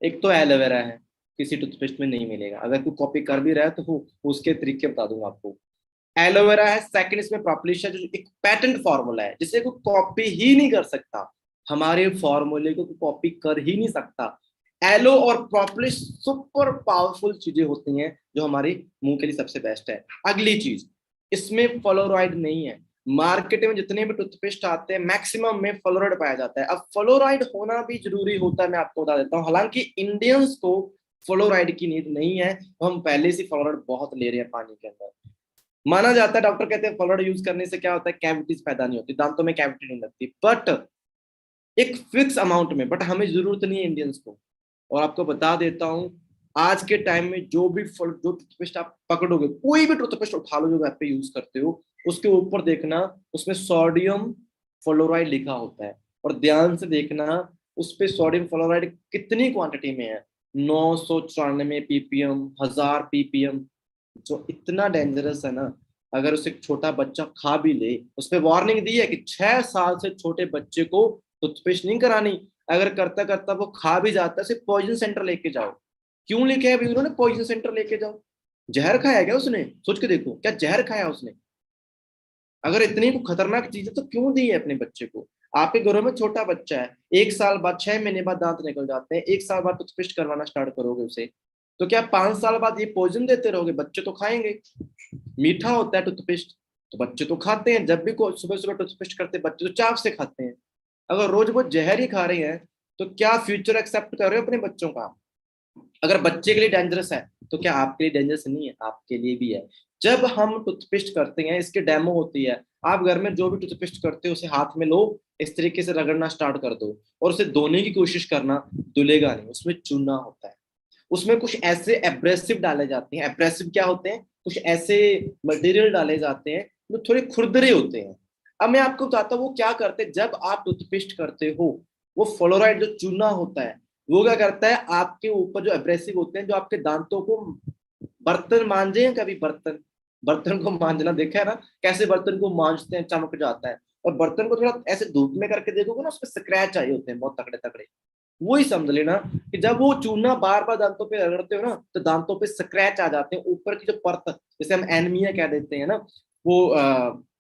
एक तो एलोवेरा है, किसी टूथपेस्ट में नहीं मिलेगा, अगर कोई कॉपी कर भी रहा है तो उसके तरीके बता दूंगा आपको। एलोवेरा है, सेकंड इसमें प्रोपलिश है, जो एक पैटेंट फॉर्मूला है जिसे कोई कॉपी ही नहीं कर सकता, हमारे फॉर्मूले को कोई कॉपी कर ही नहीं सकता। एलो और प्रोपलिश सुपर पावरफुल चीजें होती हैं जो हमारे मुंह के लिए सबसे बेस्ट है। अगली चीज, इसमें फ्लोराइड नहीं है। मार्केट में जितने भी टूथपेस्ट आते हैं मैक्सिमम में फ्लोराइड पाया जाता है। अब फ्लोराइड होना भी जरूरी होता है, मैं आपको बता देता हूँ। हालांकि इंडियंस को फ्लोराइड की नीड नहीं है, तो हम पहले से फ्लोराइड बहुत ले रहे हैं पानी के अंदर। माना जाता है, डॉक्टर कहते हैं फ्लोराइड यूज करने से क्या होता है, कैविटीज पैदा नहीं होती, दांतों में कैविटी नहीं लगती, बट एक फिक्स अमाउंट में। बट हमें जरूरत नहीं है इंडियंस को। और आपको बता देता हूं, आज के टाइम में जो टूथपेस्ट आप पकड़ोगे, कोई भी टूथपेस्ट उठा लो जो घर पे यूज करते हो, उसके ऊपर देखना उसमें सोडियम फ्लोराइड लिखा होता है। और ध्यान से देखना उस पे सोडियम फ्लोराइड कितनी क्वांटिटी में है, 994 ppm, 1000 ppm, जो इतना डेंजरस है ना। अगर उसे एक छोटा बच्चा खा भी ले, उसमें वार्निंग दी है कि 6 साल से छोटे बच्चे को टूथपेस्ट नहीं करानी। अगर करता करता वो खा भी जाता है, सिर्फ पॉइजन सेंटर लेके जाओ। क्यों लिखे है अभी उन्होंने पॉइजन सेंटर लेके जाओ? जहर खाया क्या उसने? सोच के देखो, क्या जहर खाया उसने? अगर इतनी को खतरनाक चीज है तो क्यों दी है अपने बच्चे को? आपके घरों में छोटा बच्चा है, 1 साल बाद, 6 महीने बाद दांत निकल जाते हैं, 1 साल बाद टूथपेस्ट करवाना स्टार्ट करोगे उसे, तो क्या 5 साल बाद ये पॉइजन देते रहोगे? बच्चे तो खाएंगे। मीठा होता है टूथपेस्ट, तो बच्चे तो खाते हैं। जब भी को सुबह सुबह टूथपेस्ट करते हैं, बच्चे तो चाव से खाते हैं। अगर रोज वो जहर ही खा रहे हैं, तो क्या फ्यूचर एक्सेप्ट कर रहे हो अपने बच्चों का? अगर बच्चे के लिए डेंजरस है, तो क्या आपके लिए डेंजरस नहीं है? आपके लिए भी है। जब हम टूथपेस्ट करते हैं, इसके डेमो होती है, आप घर में जो भी टूथपेस्ट करते हो उसे हाथ में लो, इस तरीके से रगड़ना स्टार्ट कर दो, और उसे धोने की कोशिश करना, धुलेगा नहीं। उसमें चूना होता है, उसमें कुछ ऐसे एब्रेसिव डाले जाते हैं। एब्रेसिव क्या होते हैं? कुछ ऐसे मटेरियल डाले जाते हैं जो थोड़े खुरदरे होते हैं। अब मैं आपको बताता हूँ वो क्या करते हैं। जब आप टूथपेस्ट करते हो, वो फ्लोराइड जो चूना होता है, वो क्या करता है, आपके ऊपर जो एब्रेसिव होते हैं, जो आपके दांतों को, बर्तन मांजे हैं कभी? बर्तन, बर्तन को मांजना देखा है ना, कैसे बर्तन को मांजते हैं, चमक जाता है। और बर्तन को थोड़ा ऐसे धूप में करके देखोगे ना, उसमें स्क्रैच आए होते हैं बहुत तगड़े तगड़े। वही समझ लेना कि जब वो चूना बार बार दांतों पे रगड़ते हो ना, तो दांतों पे स्क्रैच आ जाते हैं। ऊपर की जो परत, जैसे हम एनमिया कह देते हैं ना, वो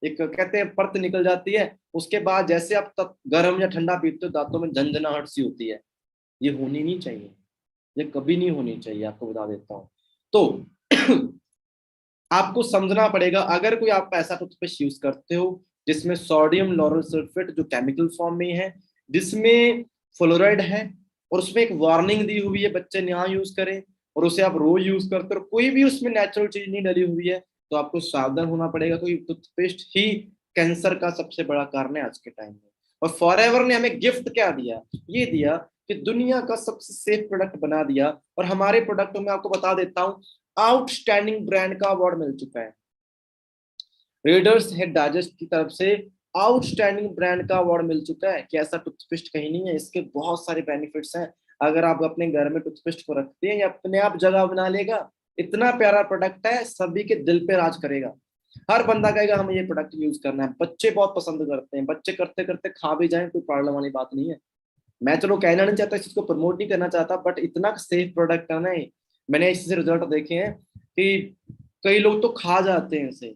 एक कहते हैं परत निकल जाती है। उसके बाद जैसे आप गर्म या ठंडा पीते हो, दांतों में झंझनाहट सी होती है। ये होनी नहीं चाहिए, ये कभी नहीं होनी चाहिए, आपको बता देता हूँ। तो आपको समझना पड़ेगा, अगर कोई आप ऐसा टूथपेस्ट यूज करते हो जिसमें सोडियम लॉरल सल्फेट जो केमिकल फॉर्म में है, जिसमें फ्लोराइड है, और उसमें एक वार्निंग दी हुई है बच्चे यहाँ यूज करें, और उसे आप रोज यूज करते हो, कोई भी उसमें नेचुरल चीज नहीं डली हुई है, तो आपको सावधान होना पड़ेगा। कोई टूथपेस्ट ही कैंसर का सबसे बड़ा कारण है आज के टाइम में। और फॉरएवर ने हमें गिफ्ट क्या दिया? ये दिया कि दुनिया का सबसे सेफ प्रोडक्ट बना दिया। और हमारे प्रोडक्टों में आपको बता देता हूँ, आउटस्टैंडिंग ब्रांड का अवार्ड मिल चुका है। रीडर्स हेड डाइजेस्ट की तरफ से आउटस्टैंडिंग ब्रांड का अवार्ड मिल चुका है कि ऐसा टूथपेस्ट कहीं नहीं है। इसके बहुत सारे बेनिफिट्स हैं। अगर आप अपने घर में टूथपेस्ट को रखते हैं, या अपने आप जगह बना लेगा। इतना प्यारा प्रोडक्ट है, सभी के दिल पे राज करेगा। हर बंदा कहेगा हमें ये प्रोडक्ट यूज करना है। बच्चे बहुत पसंद करते हैं, बच्चे करते करते खा भी जाए, कोई प्रॉब्लम वाली बात नहीं है। मैं चलो कहना नहीं चाहता, इस चीज को प्रमोट नहीं करना चाहता, बट इतना सेफ प्रोडक्ट है ना। मैंने इससे रिजल्ट देखे हैं कि कई लोग तो खा जाते हैं इसे,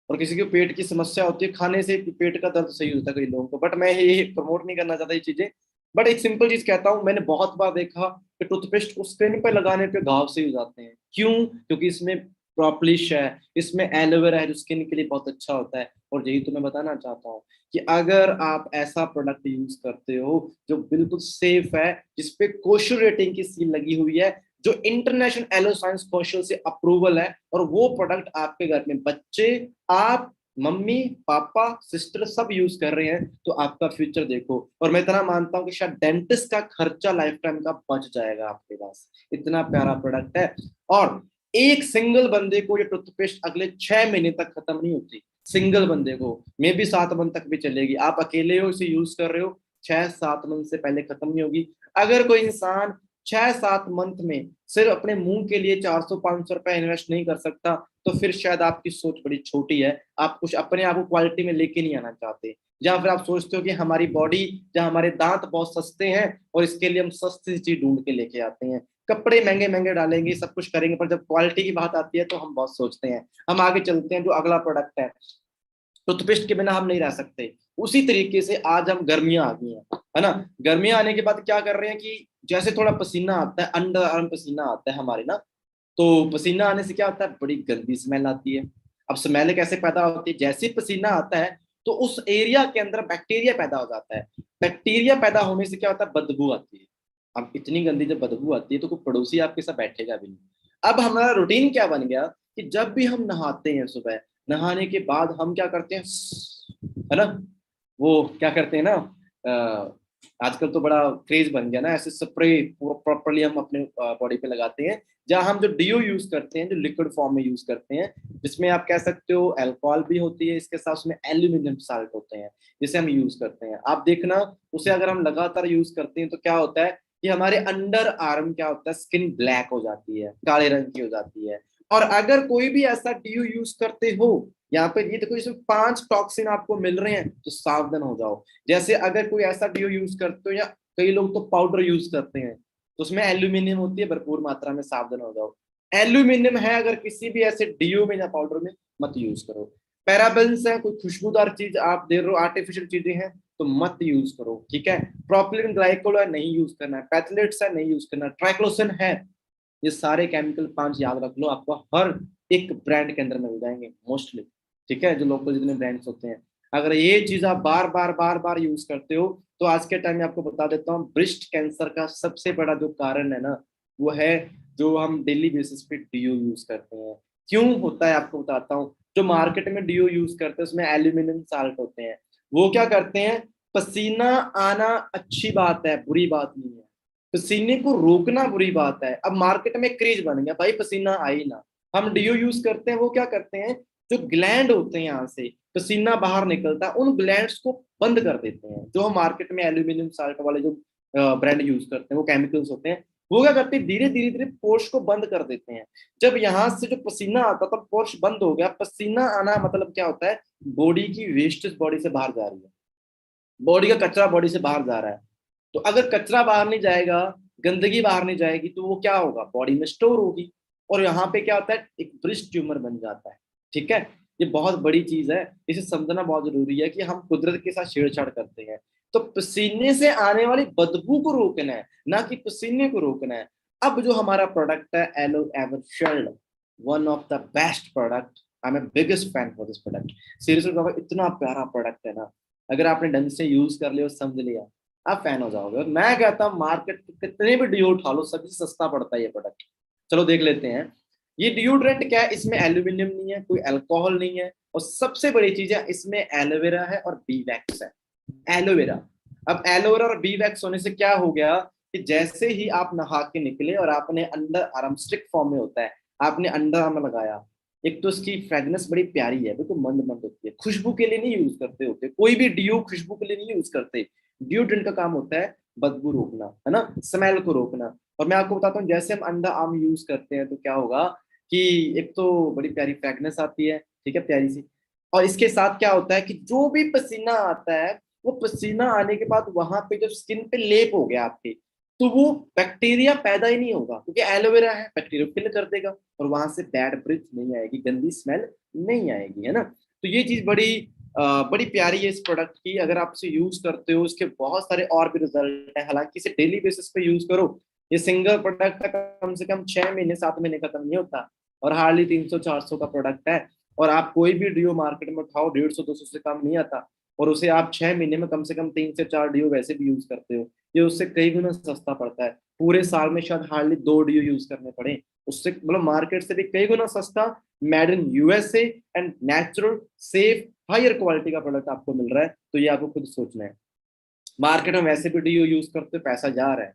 और किसी को पेट की समस्या होती है, खाने से पेट का दर्द सही होता है कई लोगों को। बट मैं ये प्रमोट नहीं करना चाहता ये चीजें। बट एक सिंपल चीज कहता हूँ, मैंने बहुत बार देखा कि टूथपेस्ट को स्किन पे लगाने पे घाव से हो जाते हैं। क्यों? क्योंकि इसमें प्रोपलिश है, इसमें एलोवेरा है जो स्किन के लिए बहुत अच्छा होता है। और यही तो मैं बताना चाहता हूँ कि अगर आप ऐसा प्रोडक्ट यूज करते हो जो बिल्कुल सेफ है, जिसपे कोशर रेटिंग की सील लगी हुई है, जो इंटरनेशनल एलो साइंस कौशल से अप्रूवल है, और वो प्रोडक्ट आपके घर में बच्चे, आप, मम्मी, पापा, सिस्टर सब यूज कर रहे हैं, तो आपका फ्यूचर देखो। और मैं इतना मानता हूँ कि शायद डेंटिस्ट का खर्चा लाइफ टाइम का बच जाएगा आपके पास। इतना प्यारा प्रोडक्ट है। और एक सिंगल बंदे को ये टूथपेस्ट अगले 6 महीने तक खत्म नहीं होती। सिंगल बंदे को, मे भी 7 मंथ तक भी चलेगी। आप अकेले हो, इसे यूज कर रहे हो, 6-7 मंथ से पहले खत्म नहीं होगी। अगर कोई इंसान 6-7 मंथ में सिर्फ अपने मुंह के लिए 400-500 रुपए इन्वेस्ट नहीं कर सकता, तो फिर शायद आपकी सोच बड़ी छोटी है। आप कुछ अपने आप को क्वालिटी में लेके नहीं आना चाहते, जहां फिर आप सोचते हो कि हमारी बॉडी, जहां हमारे दांत बहुत सस्ते हैं, और इसके लिए हम सस्ती चीज ढूंढ के लेके आते हैं। कपड़े महंगे महंगे डालेंगे, सब कुछ करेंगे, पर जब क्वालिटी की बात आती है तो हम बहुत सोचते हैं। हम आगे चलते हैं, जो अगला प्रोडक्ट है, टूथपेस्ट के बिना हम नहीं रह सकते। उसी तरीके से आज हम, गर्मियां आ गई हैं, है ना। गर्मियां आने के बाद क्या कर रहे हैं कि जैसे थोड़ा पसीना आता है, अंडर आर्म पसीना आता है हमारे ना, तो पसीना आने से क्या होता है, बड़ी गंदी स्मेल आती है। अब स्मेल कैसे पैदा होती है, जैसे ही पसीना आता है तो उस एरिया के अंदर बैक्टीरिया पैदा हो जाता है। बैक्टीरिया पैदा होने से क्या होता है, बदबू आती है। अब इतनी गंदी जब बदबू आती है तो कोई पड़ोसी आपके साथ बैठेगा भी नहीं। अब हमारा रूटीन क्या बन गया कि जब भी हम नहाते हैं सुबह, नहाने के बाद हम क्या करते हैं, है ना, वो क्या करते हैं ना, आजकल तो बड़ा क्रेज बन गया ना, ऐसे स्प्रे प्रॉपरली हम अपने बॉडी पे लगाते हैं। जहाँ हम जो डीओ यूज करते हैं, जो लिक्विड फॉर्म में यूज करते हैं, जिसमें आप कह सकते हो अल्कोहल भी होती है, इसके साथ उसमें एल्यूमिनियम साल्ट होते हैं, जिसे हम यूज करते हैं। आप देखना, उसे अगर हम लगातार यूज करते हैं तो क्या होता है कि हमारे अंडर आर्म क्या होता है, स्किन ब्लैक हो जाती है, काले रंग की हो जाती है। और अगर कोई भी ऐसा डीओ यूज करते हो, यहाँ पे ये देखो इसमें 5 टॉक्सिन आपको मिल रहे हैं, तो सावधान हो जाओ। जैसे अगर कोई ऐसा डीओ यूज करते हो, या कई लोग तो पाउडर यूज करते हैं, तो उसमें एल्यूमिनियम होती है भरपूर मात्रा में, सावधान हो जाओ। एल्यूमिनियम है अगर किसी भी ऐसे डीओ में या पाउडर में, मत यूज करो। पैराबेंस है, कोई खुशबूदार चीज आप दे रहे हो, आर्टिफिशियल चीजें हैं, तो मत यूज करो, ठीक है। प्रोपिलीन ग्लाइकोल है, नहीं यूज करना है। पैथलेट्स है, नहीं यूज करना। ट्राइक्लोसन है, ये सारे केमिकल 5 याद रख लो, आपको हर एक ब्रांड के अंदर मिल जाएंगे मोस्टली, ठीक है, जो लोकल जितने ब्रांड्स होते हैं। अगर ये चीज आप बार बार बार बार यूज करते हो, तो आज के टाइम में आपको बता देता हूँ, ब्रेस्ट कैंसर का सबसे बड़ा जो कारण है ना, वो है जो हम डेली बेसिस पे डीओ यूज करते हैं। क्यों होता है आपको बताता हूँ। जो मार्केट में डीओ यूज करते हैं उसमें एल्यूमिनियम साल्ट होते हैं। वो क्या करते हैं, पसीना आना अच्छी बात है, बुरी बात नहीं है। पसीने को रोकना बुरी बात है। अब मार्केट में क्रेज बन गया भाई, पसीना आए ही ना, हम डीओ यूज करते हैं। वो क्या करते हैं, जो ग्लैंड होते हैं यहाँ से पसीना बाहर निकलता है, उन ग्लैंड्स को बंद कर देते हैं। जो हम मार्केट में एल्यूमिनियम साल्ट वाले जो ब्रांड यूज करते हैं, वो केमिकल्स होते हैं, वो क्या करते हैं, धीरे धीरे धीरे पोर्स को बंद कर देते हैं। जब यहाँ से जो पसीना आता था, पोर्स बंद हो गया। पसीना आना मतलब क्या होता है, बॉडी की वेस्टेज बॉडी से बाहर जा रही है, बॉडी का कचरा बॉडी से बाहर जा रहा है। तो अगर कचरा बाहर नहीं जाएगा, गंदगी बाहर नहीं जाएगी, तो वो क्या होगा, बॉडी में स्टोर होगी। और यहाँ पे क्या होता है, एक ब्रेस्ट ट्यूमर बन जाता है, ठीक है। ये बहुत बड़ी चीज है, इसे समझना बहुत जरूरी है कि हम कुदरत के साथ छेड़छाड़ करते हैं। तो पसीने से आने वाली बदबू को रोकना है, ना कि पसीने को रोकना है। अब जो हमारा प्रोडक्ट है aloe evershield, one of the best product, I am a biggest fan for this product. Seriously बाबा, इतना प्यारा प्रोडक्ट है ना, अगर आपने ढंग से यूज कर लिया और समझ लिया, आप फैन हो जाओगे। और मैं कहता हूँ मार्केट कितने भी डिओ उठा लो, सबसे सस्ता पड़ता है ये प्रोडक्ट। चलो देख लेते हैं। ये डिओड्रेंट क्या है, इसमें एल्यूमिनियम नहीं है, कोई अल्कोहल नहीं है, और सबसे बड़ी चीज है इसमें एलोवेरा है और बी वैक्स है। एलोवेरा, अब एलोवेरा और बी वैक्स होने से क्या हो गया कि जैसे ही आप नहा के निकले और आपने अंडर आर्म, स्टिक फॉर्म में होता है, आपने अंडर आर्म लगाया, एक तो इसकी फ्रेगनेंस बड़ी प्यारी है, बिल्कुल मंद मंद होती है। खुशबू के लिए नहीं यूज करते होते, कोई भी डिओ खुशबू के लिए नहीं यूज करते। डिओड्रेंट का काम होता है बदबू रोकना, है ना, स्मेल को रोकना। और मैं आपको बताता हूँ, जैसे हम अंडर आर्म यूज करते हैं तो क्या होगा कि एक तो बड़ी प्यारी फ्रेगनेंस आती है, ठीक है, प्यारी सी। और इसके साथ क्या होता है कि जो भी पसीना आता है, वो पसीना आने के बाद वहां पे जब स्किन पे लेप हो गया आपके, तो वो बैक्टीरिया पैदा ही नहीं होगा, क्योंकि एलोवेरा है, बैक्टीरिया किल कर देगा। और वहां से बैड ब्रिथ नहीं आएगी, गंदी स्मेल नहीं आएगी, है ना। तो ये चीज बड़ी प्यारी है इस प्रोडक्ट की। अगर आप इसे यूज करते हो, इसके बहुत सारे और भी रिजल्ट है, हालांकि इसे डेली बेसिस पे यूज करो। ये सिंगल प्रोडक्ट का कम से कम 6 महीने 7 महीने खत्म नहीं होता, और हार्डली 300 400 का प्रोडक्ट है। और आप कोई भी डिओ मार्केट में उठाओ, 150 200 से कम नहीं आता, और उसे आप 6 महीने में कम से कम 3 से 4 डिओ वैसे भी यूज करते हो। ये उससे कई गुना सस्ता पड़ता है। पूरे साल में शायद हार्डली 2 डिओ यूज करने पड़े, उससे मतलब मार्केट से भी कई गुना सस्ता, made in USA and natural, safe, higher quality का प्रोडक्ट आपको मिल रहा है। तो ये आपको खुद सोचना है। मार्केट में वैसे भी डीओ यूज करते पैसा जा रहा है,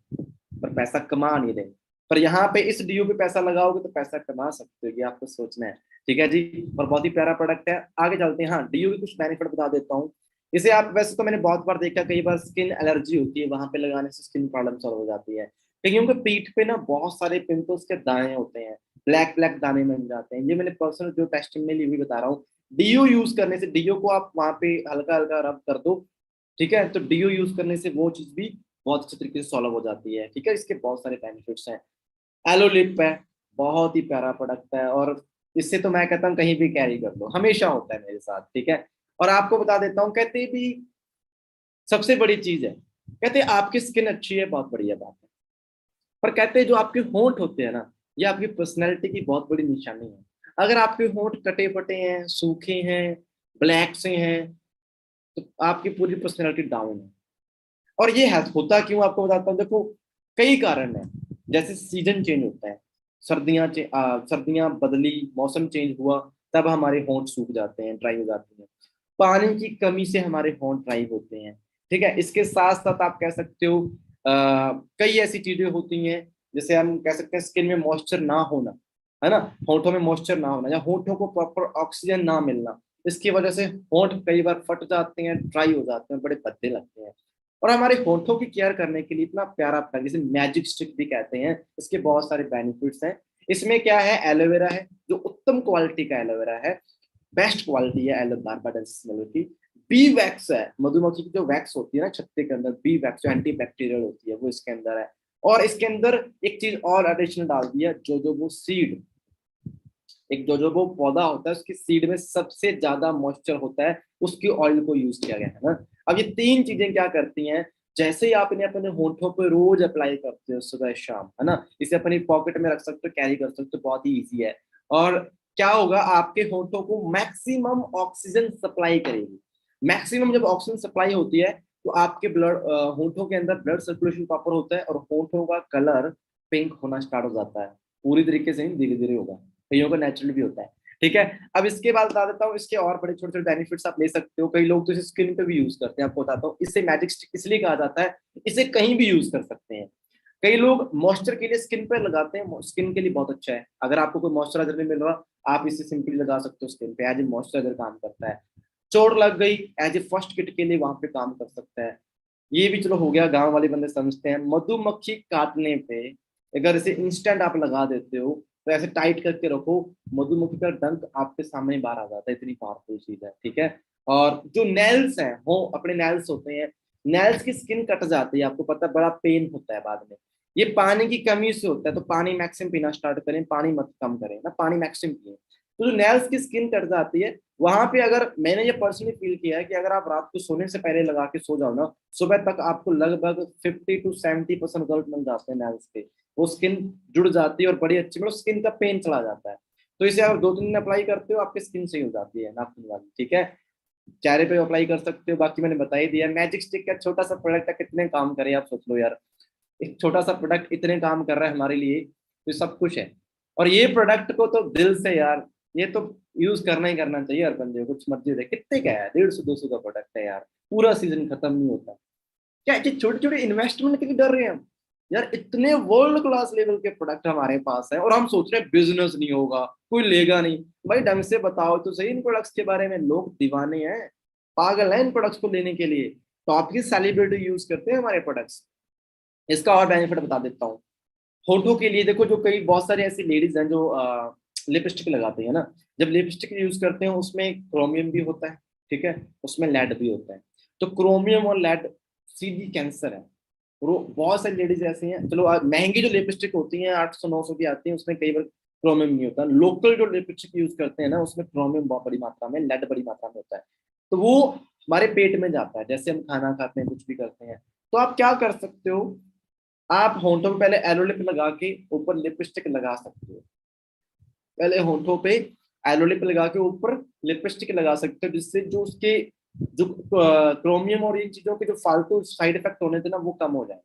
पर पैसा कमा नहीं रहे। पर यहाँ पे इस डीओ पे पैसा लगाओगे तो पैसा कमा सकते हो, ये आपको सोचना है, ठीक है जी। और बहुत ही प्यारा प्रोडक्ट है। आगे चलते हैं। हाँ, डीओ के कुछ बेनिफिट बता देता हूँ। इसे आप, वैसे तो मैंने बहुत बार देखा, कई बार स्किन एलर्जी होती है, वहां पे लगाने से स्किन प्रॉब्लम सॉल्व हो जाती है। कईयों के पीठ पे ना बहुत सारे पिंपल्स के दाने होते हैं, ब्लैक ब्लैक दाने बन जाते हैं। ये मैंने पर्सनल जो टेस्टिंग में ली हुई बता रहा हूँ। डीओ यूज करने से, डीओ को आप वहां पे हल्का हल्का रब कर दो, ठीक है, तो डीओ यूज करने से वो चीज भी बहुत अच्छे तरीके से सॉल्व हो जाती है, ठीक है। इसके बहुत सारे बेनिफिट्स हैं। एलोलिप है, बहुत ही प्यारा प्रोडक्ट है, और इससे तो मैं कहता हूँ कहीं भी कैरी कर लो, हमेशा होता है मेरे साथ, ठीक है। और आपको बता देता हूँ, कहते भी सबसे बड़ी चीज है, कहते आपकी स्किन अच्छी है, बहुत बढ़िया बात है, पर कहते हैं जो आपके होंठ होते हैं ना, ये आपकी पर्सनैलिटी की बहुत बड़ी निशानी है। अगर आपके होंठ कटे फटे हैं, सूखे हैं, ब्लैक से हैं, तो आपकी पूरी पर्सनैलिटी डाउन है। और ये है होता क्यों, आपको बताता हूँ। देखो कई कारण है, जैसे सीजन चेंज होता है, सर्दियां बदली, मौसम चेंज हुआ, तब हमारे होंठ सूख जाते हैं, ड्राई हो जाते हैं। पानी की कमी से हमारे होंठ ड्राई होते हैं। ठीक है, इसके साथ साथ आप कह सकते हो कई ऐसी चीजें होती हैं, जैसे हम कह सकते हैं स्किन में मॉइस्चर ना होना, है ना, होंठों में मॉइस्चर ना होना, या होंठों को प्रॉपर ऑक्सीजन ना मिलना, इसकी वजह से होंठ कई बार फट जाते हैं, ड्राई हो जाते हैं, बड़े भद्दे लगते हैं। और हमारे होंठों की केयर करने के लिए इतना प्यारा प्यारा, जिसे मैजिक स्टिक भी कहते हैं, इसके बहुत सारे बेनिफिट्स हैं। इसमें क्या है, एलोवेरा है, जो उत्तम क्वालिटी का एलोवेरा है, बेस्ट क्वालिटी है एलो बारबाडेंसिस की। बी वैक्स है, मधुमक्खी की जो वैक्स होती है ना छत्ते के अंदर, बी वैक्स जो एंटी बैक्टीरियल होती है वो इसके अंदर है। और इसके अंदर एक चीज और एडिशनल डाल दी है, जोजोबो सीड। एक जोजोबो पौधा होता है, उसकी सीड में सबसे ज्यादा मॉइस्चर होता है, उसकी ऑयल को यूज किया गया है ना। अब ये तीन चीजें क्या करती हैं, जैसे ही आप इन्हें अपने होंठों पे रोज अप्लाई करते हो सुबह शाम, है ना, इसे अपनी पॉकेट में रख सकते हो, कैरी कर सकते हो, बहुत ही इजी है। और क्या होगा, आपके होंठों को मैक्सिमम ऑक्सीजन सप्लाई करेगी। मैक्सिमम जब ऑक्सीजन सप्लाई होती है, तो आपके ब्लड होंठों के अंदर ब्लड सर्कुलेशन प्रॉपर होता है, और होंठों का कलर पिंक होना स्टार्ट हो जाता है। पूरी तरीके से नहीं, धीरे धीरे होगा, कईयों का नेचुरल भी होता है। ठीक है, अब इसके बाद बता देता हूँ, इसके और बड़े छोटे छोटे बेनिफिट्स आप ले सकते हो। कई लोग तो इसे स्किन पे भी यूज करते हैं, आपको बताता हूँ। इसे मैजिक स्टिक इसलिए कहा जाता है, इसे कहीं भी यूज कर सकते हैं। कई लोग मॉइस्चर के लिए स्किन पे लगाते हैं, स्किन के लिए बहुत अच्छा है। अगर आपको कोई मॉइस्चराइजर नहीं मिल रहा, आप इसे सिंपली लगा सकते हो स्किन पे, एज ए मॉइस्चराइजर काम करता है। चोट लग गई, एज ए फर्स्ट किट के लिए वहां पे काम कर सकता है। ये भी चलो हो गया, गांव वाले बंदे समझते हैं। मधुमक्खी काटने पे अगर इसे इंस्टेंट आप लगा देते हो, तो ऐसे टाइट करके रखो, मधुमक्खी का डंक आपके सामने बाहर आ जाता है, इतनी पावरफुल चीज है। ठीक है, और जो नेल्स हैं, हो अपने नेल्स होते हैं, नेल्स की स्किन कट जाती है, आपको पता है, बड़ा पेन होता है बाद में। ये पानी की कमी से होता है, तो पानी मैक्सिमम पीना स्टार्ट करें, पानी मत कम करें ना, पानी मैक्सिमम पिए। तो जो नेल्स की स्किन कट जाती है, वहां पे अगर मैंने ये पर्सनली फील किया है कि अगर आप रात को सोने से पहले लगा के सो जाओ ना, सुबह तक आपको लगभग 50 to 70% रिजल्ट मिल जाते हैं नेल्स पे। वो स्किन जुड़ जाती है, और बड़ी अच्छी, मतलब स्किन का पेन चला जाता है। तो इसे आप 2 दिन में अप्लाई करते हो, आपकी स्किन सही हो जाती है नाखून वाली। ठीक है, चेहरे पे अप्लाई कर सकते हो, बाकी मैंने बता ही दिया। मैजिक स्टिक का छोटा सा प्रोडक्ट है, कितने काम करे आप सोच लो यार। एक छोटा सा प्रोडक्ट इतने काम कर रहा है हमारे लिए, तो सब कुछ है। और ये प्रोडक्ट को तो दिल से यार, ये तो यूज करना ही करना चाहिए हर बंदे को, कुछ मर्जी दे। कितने का है, 150-200 का प्रोडक्ट है यार, पूरा सीजन खत्म नहीं होता। क्या ये छोटे छोटे इन्वेस्टमेंट के लिए डर रहे हैं हम? यार इतने वर्ल्ड क्लास लेवल के प्रोडक्ट हमारे पास है, और हम सोच रहे हैं बिजनेस नहीं होगा, कोई लेगा नहीं। भाई ढंग से बताओ तो सही इन प्रोडक्ट्स के बारे में, लोग दीवाने हैं, पागल हैं इन प्रोडक्ट्स को लेने के लिए। टॉप की सेलिब्रिटी यूज करते हैं हमारे प्रोडक्ट्स। इसका और बेनिफिट बता देता हूँ। होठों के लिए देखो, जो कई बहुत सारी ऐसी लेडीज हैं जो लिपस्टिक लगाती है ना, जब लिपस्टिक यूज करते हैं उसमें क्रोमियम भी होता है, ठीक है, उसमें लेड भी होता है। तो क्रोमियम और लेड सीधी कैंसर है। और वो बहुत सारी लेडीज ऐसी हैं, चलो महंगी जो लिपस्टिक होती हैं 800-900 की आती है, उसमें कई बार क्रोमियम नहीं होता। लोकल जो लिपस्टिक यूज करते हैं ना, उसमें क्रोमियम बहुत बड़ी मात्रा में, लेड बड़ी मात्रा में होता है। तो वो हमारे पेट में जाता है, जैसे हम खाना खाते हैं, कुछ भी करते हैं। तो आप क्या कर सकते हो, आप होंठों पे पहले एलो लिप लगा के ऊपर लिपस्टिक लगा सकते हो। पहले होंठों पे एलो लिप लगा के ऊपर लिपस्टिक लगा सकते हो, जिससे जो उसके जो क्रोमियम और इन चीजों के जो फालतू साइड इफेक्ट होने थे ना, वो कम हो जाए।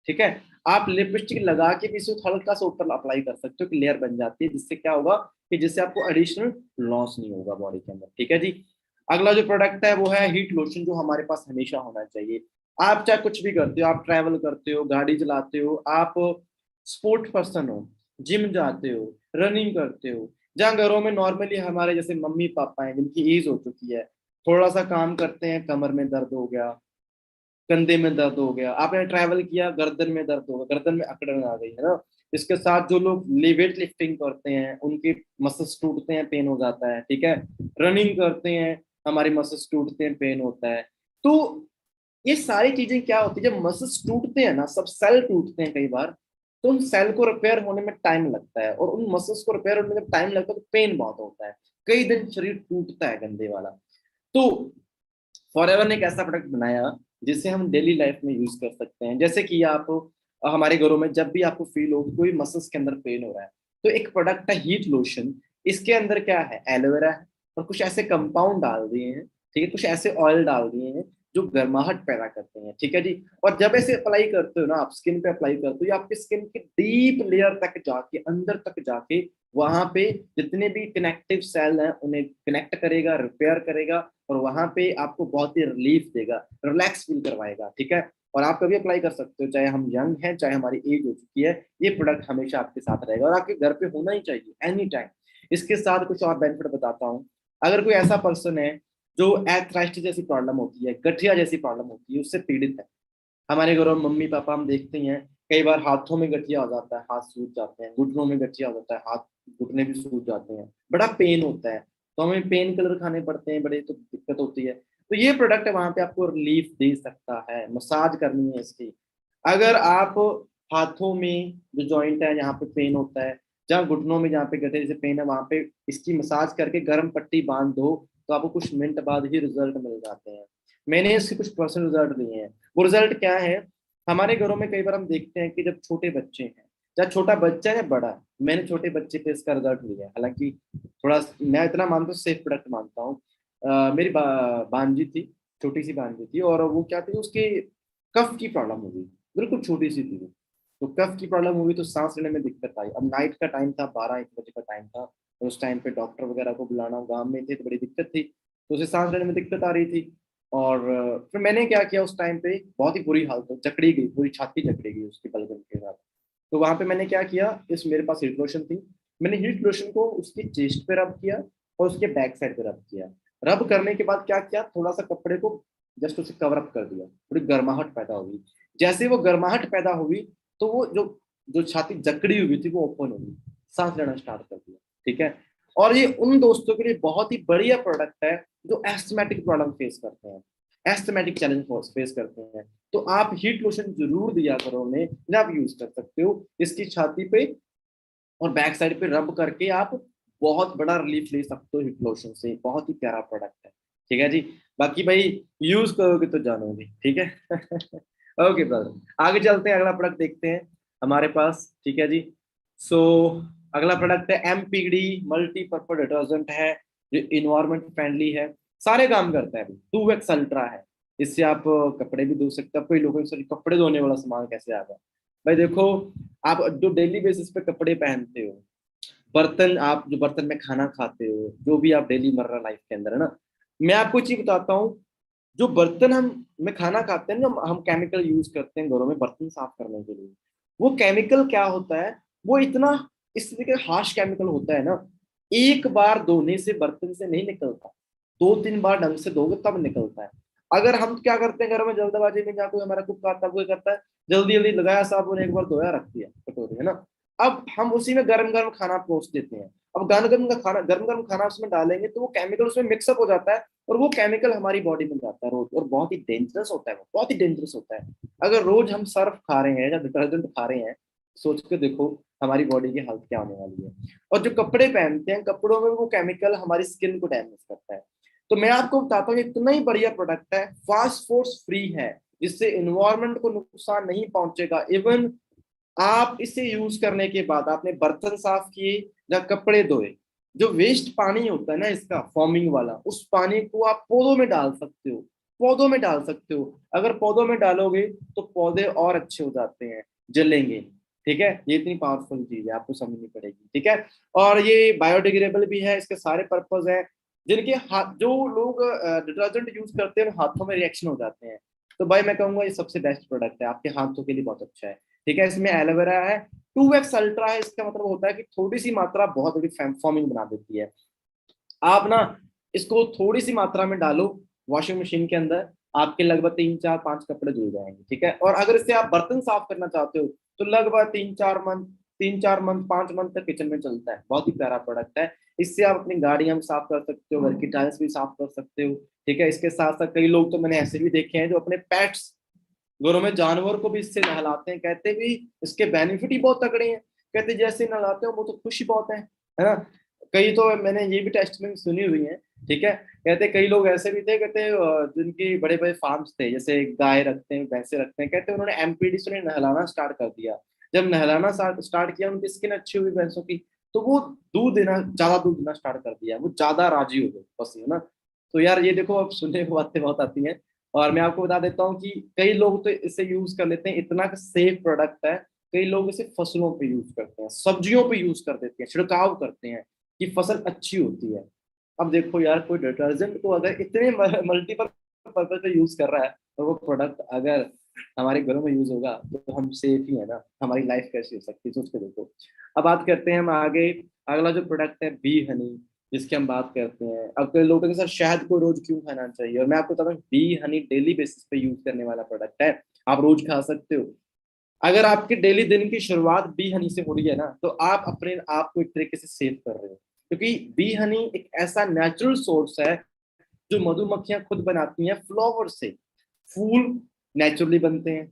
ठीक है, आप लिपस्टिक लगा के भी इसे हल्का सा ऊपर अप्लाई कर सकते हो, कि लेयर बन जाती है, जिससे क्या होगा कि जिससे आपको एडिशनल लॉस नहीं होगा बॉडी के अंदर। ठीक है जी। अगला जो प्रोडक्ट है वो है हीट लोशन, जो हमारे पास हमेशा होना चाहिए। आप चाहे कुछ भी करते हो, आप ट्रैवल करते हो, गाड़ी चलाते हो, आप स्पोर्ट पर्सन हो, जिम जाते हो, रनिंग करते हो, जहाँ घरों में नॉर्मली हमारे जैसे मम्मी पापा हैं जिनकी एज हो चुकी है, थोड़ा सा काम करते हैं, कमर में दर्द हो गया, कंधे में दर्द हो गया, आपने ट्रैवल किया, गर्दन में दर्द हो गया, गर्दन में अकड़न आ गई, है ना। इसके साथ जो लोग वेट लिफ्टिंग करते हैं, उनके मसल्स टूटते हैं, पेन हो जाता है। ठीक है, रनिंग करते हैं, हमारे मसल्स टूटते हैं, पेन होता है। तो ये सारी चीजें क्या होती है, जब मसल्स टूटते हैं ना, सब सेल टूटते हैं कई बार, तो उन सेल को रिपेयर होने में टाइम लगता है, और उन मसल्स को रिपेयर होने में जब टाइम लगता है तो पेन बहुत होता है, कई दिन शरीर टूटता है गंदे वाला। तो फॉरएवर ने एक ऐसा प्रोडक्ट बनाया जिसे हम डेली लाइफ में यूज कर सकते हैं। जैसे कि आप हमारे घरों में जब भी आपको फील हो कि कोई मसल्स के अंदर पेन हो रहा है, तो एक प्रोडक्ट है हीट लोशन। इसके अंदर क्या है, एलोवेरा है और कुछ ऐसे कंपाउंड डाल दिए हैं, ठीक है, कुछ ऐसे ऑयल डाल दिए हैं जो गर्माहट पैदा करते हैं, ठीक है जी। और जब ऐसे अप्लाई करते हो ना, आप स्किन पे अप्लाई करते हो, ये आपके स्किन के डीप लेयर तक जाके, अंदर तक जाके, वहां पे जितने भी कनेक्टिव सेल हैं उन्हें कनेक्ट करेगा, रिपेयर करेगा, और वहां पे आपको बहुत ही रिलीफ देगा, रिलैक्स फील करवाएगा, ठीक है। और आप कभी अप्लाई कर सकते हो, चाहे हम यंग हैं, चाहे हमारी एज हो चुकी है, ये प्रोडक्ट हमेशा आपके साथ रहेगा और आपके घर पे होना ही चाहिए एनी टाइम। इसके साथ कुछ और बेनिफिट बताता हूँ। अगर कोई ऐसा पर्सन है जो एथराइटिस जैसी प्रॉब्लम होती है, गठिया जैसी प्रॉब्लम होती है, उससे पीड़ित है, हमारे घरों में मम्मी पापा हम देखते हैं, कई बार हाथों में गठिया हो जाता है, हाथ सूज जाते हैं, घुटनों में गठिया हो जाता है, हाथ घुटने भी सूज जाते हैं, बड़ा पेन होता है, तो हमें पेन किलर खाने पड़ते हैं, बड़े तो दिक्कत होती है। तो ये प्रोडक्ट वहां पे आपको रिलीफ दे सकता है, मसाज करनी है इसकी। अगर आप हाथों में जो जॉइंट है, यहाँ पे पेन होता है, जहाँ घुटनों में जहाँ पे गठिया जैसे पेन है, वहां पे इसकी मसाज करके गर्म पट्टी बांध दो, तो आपको कुछ मिनट बाद ही रिजल्ट मिल जाते हैं। मैंने इसके कुछ पर्सनल रिजल्ट लिए हैं। वो रिजल्ट क्या है, हमारे घरों में कई बार हम देखते हैं कि जब छोटे बच्चे हैं, चाहे छोटा बच्चा है या बड़ा है, मैंने छोटे बच्चे पे इसका रिजल्ट लिया है, हालांकि थोड़ा मैं इतना मानता हूँ, सेफ प्रोडक्ट मानता हूँ। मेरी भांजी थी, छोटी सी भांजी थी, और वो क्या थी, उसके कफ की प्रॉब्लम हो गई, बिल्कुल छोटी सी थी वो। तो कफ की प्रॉब्लम हुई तो सांस लेने में दिक्कत आई। अब नाइट का टाइम था, 12-1 बजे का टाइम था, और उस टाइम पे डॉक्टर वगैरह को बुलाना, गांव में थे तो बड़ी दिक्कत थी, तो उसे सांस लेने में दिक्कत आ रही थी। और फिर मैंने क्या किया, उस टाइम पे बहुत ही बुरी हालत, जकड़ी गई, पूरी छाती जकड़ी गई उसकी बलगम के साथ। तो वहां पे मैंने क्या किया, इस मेरे पास हीट लोशन थी, मैंने हीट लोशन को उसकी चेस्ट पे रब किया और उसके बैक साइड पे रब किया। रब करने के बाद क्या किया, थोड़ा सा कपड़े को जस्ट उसे कवर अप कर दिया, थोड़ी गर्माहट पैदा हुई। जैसे वो गर्माहट पैदा हुई, तो वो जो जो छाती जकड़ी हुई थी वो ओपन हो गई, सांस लेना स्टार्ट कर दिया, ठीक है। और ये उन दोस्तों के लिए बहुत ही बढ़िया प्रोडक्ट है जो एस्थमेटिक प्रॉब्लम फेस करते हैं, एस्थमेटिक चैलेंज फेस करते हैं। तो आप हीट लोशन जरूर दिया करो उन्हें, आप यूज कर सकते हो इसकी छाती पे और बैक साइड पे रब करके, आप बहुत बड़ा रिलीफ ले सकते हो हीट लोशन से, बहुत ही प्यारा प्रोडक्ट है, ठीक है जी। बाकी भाई यूज करोगे तो जानोगे, ठीक है। ओके ब्रदर, आगे चलते हैं, अगला प्रोडक्ट देखते हैं हमारे पास, ठीक है जी। सो अगला प्रोडक्ट है एमपीडी मल्टीपर्पज डिटर्जेंट है, जो इन्वायरमेंट फ्रेंडली है, सारे काम करता है। 2x अल्ट्रा है, इससे आप कपड़े भी धो सकते हो। कोई लोगों से कपड़े धोने वाला सामान कैसे आ गया भाई, देखो, आप जो डेली बेसिस पे कपड़े पहनते हो, बर्तन, आप जो बर्तन में खाना खाते हो, जो भी आप डेली मर्रा लाइफ के अंदर है ना, मैं आपको चीज बताता हूँ, जो बर्तन हम में खाना खाते हैं ना, हम केमिकल यूज करते हैं घरों में बर्तन साफ करने के लिए, वो केमिकल क्या होता है, वो इतना इस तरीके का हार्श केमिकल होता है ना, एक बार धोने से बर्तन से नहीं निकलता, 2-3 बार ढंग से धोगे तब निकलता है। अगर हम क्या करते हैं घरों में, जल्दबाजी में, जहाँ कोई हमारा कुक आता है, कोई करता है जल्दी जल्दी लगाया साबुन, एक बार धोया रख दिया कटोरी, है ना, अब हम उसी में गरम गरम खाना परोस देते हैं। अब गरम गरम खाना उसमें डालेंगे तो वो केमिकल उसमें मिक्सअप हो जाता है, और वो केमिकल हमारी बॉडी में जाता है रोज, और बहुत ही डेंजरस होता है, वो बहुत ही डेंजरस होता है। अगर रोज हम सर्फ खा रहे हैं या डिटर्जेंट खा रहे हैं, सोच के देखो हमारी बॉडी की हालत क्या होने वाली है। और जो कपड़े पहनते हैं, कपड़ों में वो केमिकल हमारी स्किन को डैमेज करता है। तो मैं आपको बताता हूँ, इतना ही बढ़िया प्रोडक्ट है, फास्फोर्स फ्री है, जिससे इन्वायरमेंट को नुकसान नहीं पहुंचेगा। इवन आप इसे यूज करने के बाद आपने बर्तन साफ किए या कपड़े धोए, जो वेस्ट पानी होता है ना इसका फॉर्मिंग वाला, उस पानी को आप पौधों में डाल सकते हो, पौधों में डाल सकते हो। अगर पौधों में डालोगे तो पौधे और अच्छे हो जाते हैं, जलेंगे, ठीक है। ये इतनी पावरफुल चीज है, आपको समझनी पड़ेगी, ठीक है। और ये बायोडिग्रेडेबल भी है, इसके सारे पर्पज हैं। जिनके हाथ, जो लोग डिटर्जेंट यूज करते हैं हाथों में रिएक्शन हो जाते हैं, तो भाई मैं कहूंगा ये सबसे बेस्ट प्रोडक्ट है, आपके हाथों के लिए बहुत अच्छा है, ठीक है। इसमें एलोवेरा है, 2x अल्ट्रा है, इसका मतलब होता है कि थोड़ी सी मात्रा बहुत बड़ी फॉर्मिंग बना देती है। आप ना इसको थोड़ी सी मात्रा में डालो वॉशिंग मशीन के अंदर, आपके लगभग 3-4-5 कपड़े धुल जाएंगे, ठीक है। और अगर इससे आप बर्तन साफ करना चाहते हो तो लगभग 3-4 मंथ 5 मंथ तक किचन में चलता है, बहुत ही प्यारा प्रोडक्ट है। इससे आप अपनी गाड़ियां भी साफ कर सकते हो, घर की टाइल्स भी साफ कर सकते हो, ठीक है। इसके साथ साथ कई लोग तो मैंने ऐसे भी देखे हैं जो अपने पेट्स, घरों में जानवर को भी इससे नहलाते हैं, कहते भी इसके बेनिफिट ही बहुत तगड़े हैं, कहते जैसे नहलाते हैं वो तो खुश ही बहुत है ना। कई तो मैंने ये भी टेस्टमेंट सुनी हुई है, ठीक है। कहते कई लोग ऐसे भी थे, कहते जिनकी बड़े बड़े फार्म्स थे, जैसे गाय रखते हैं, भैंसे रखते हैं, कहते उन्होंने एमपीडी से उन्हें नहलाना स्टार्ट कर दिया। जब नहलाना स्टार्ट किया, उनकी स्किन अच्छी हुई भैंसों की, तो वो ज्यादा दूध देना स्टार्ट कर दिया, वो ज्यादा राजी हो गए बस, है ना। तो यार ये देखो, अब सुनने को बातें बहुत आती हैं। और मैं आपको बता देता हूँ कि कई लोग तो इसे यूज कर लेते हैं, इतना सेफ प्रोडक्ट है। कई लोग इसे फसलों पे यूज करते हैं, सब्जियों पे यूज कर देते हैं, छिड़काव करते हैं कि फसल अच्छी होती है। अब देखो यार, कोई डिटर्जेंट को अगर इतने मल्टीपल पर्पज पे यूज कर रहा है, तो वो प्रोडक्ट अगर हमारे घरों में यूज होगा तो हम सेफ ही है ना। हमारी लाइफ कैसी हो सकती है, सोच के देखो। अब बात करते हैं हम आगे। अगला जो प्रोडक्ट है बी हनी, जिसकी हम बात करते हैं। अब कई लोगों के साथ शहद को रोज क्यों खाना चाहिए, और मैं आपको बताता हूँ बी हनी डेली बेसिस पे यूज करने वाला प्रोडक्ट है। आप रोज खा सकते हो। अगर आपके डेली दिन की शुरुआत बी हनी से हो रही है ना, तो आप अपने आप को एक तरीके से सेव कर रहे हो, क्योंकि बी हनी एक ऐसा नेचुरल सोर्स है जो मधुमक्खियां खुद बनाती हैं फ्लावर से। फूल नेचुरली बनते हैं,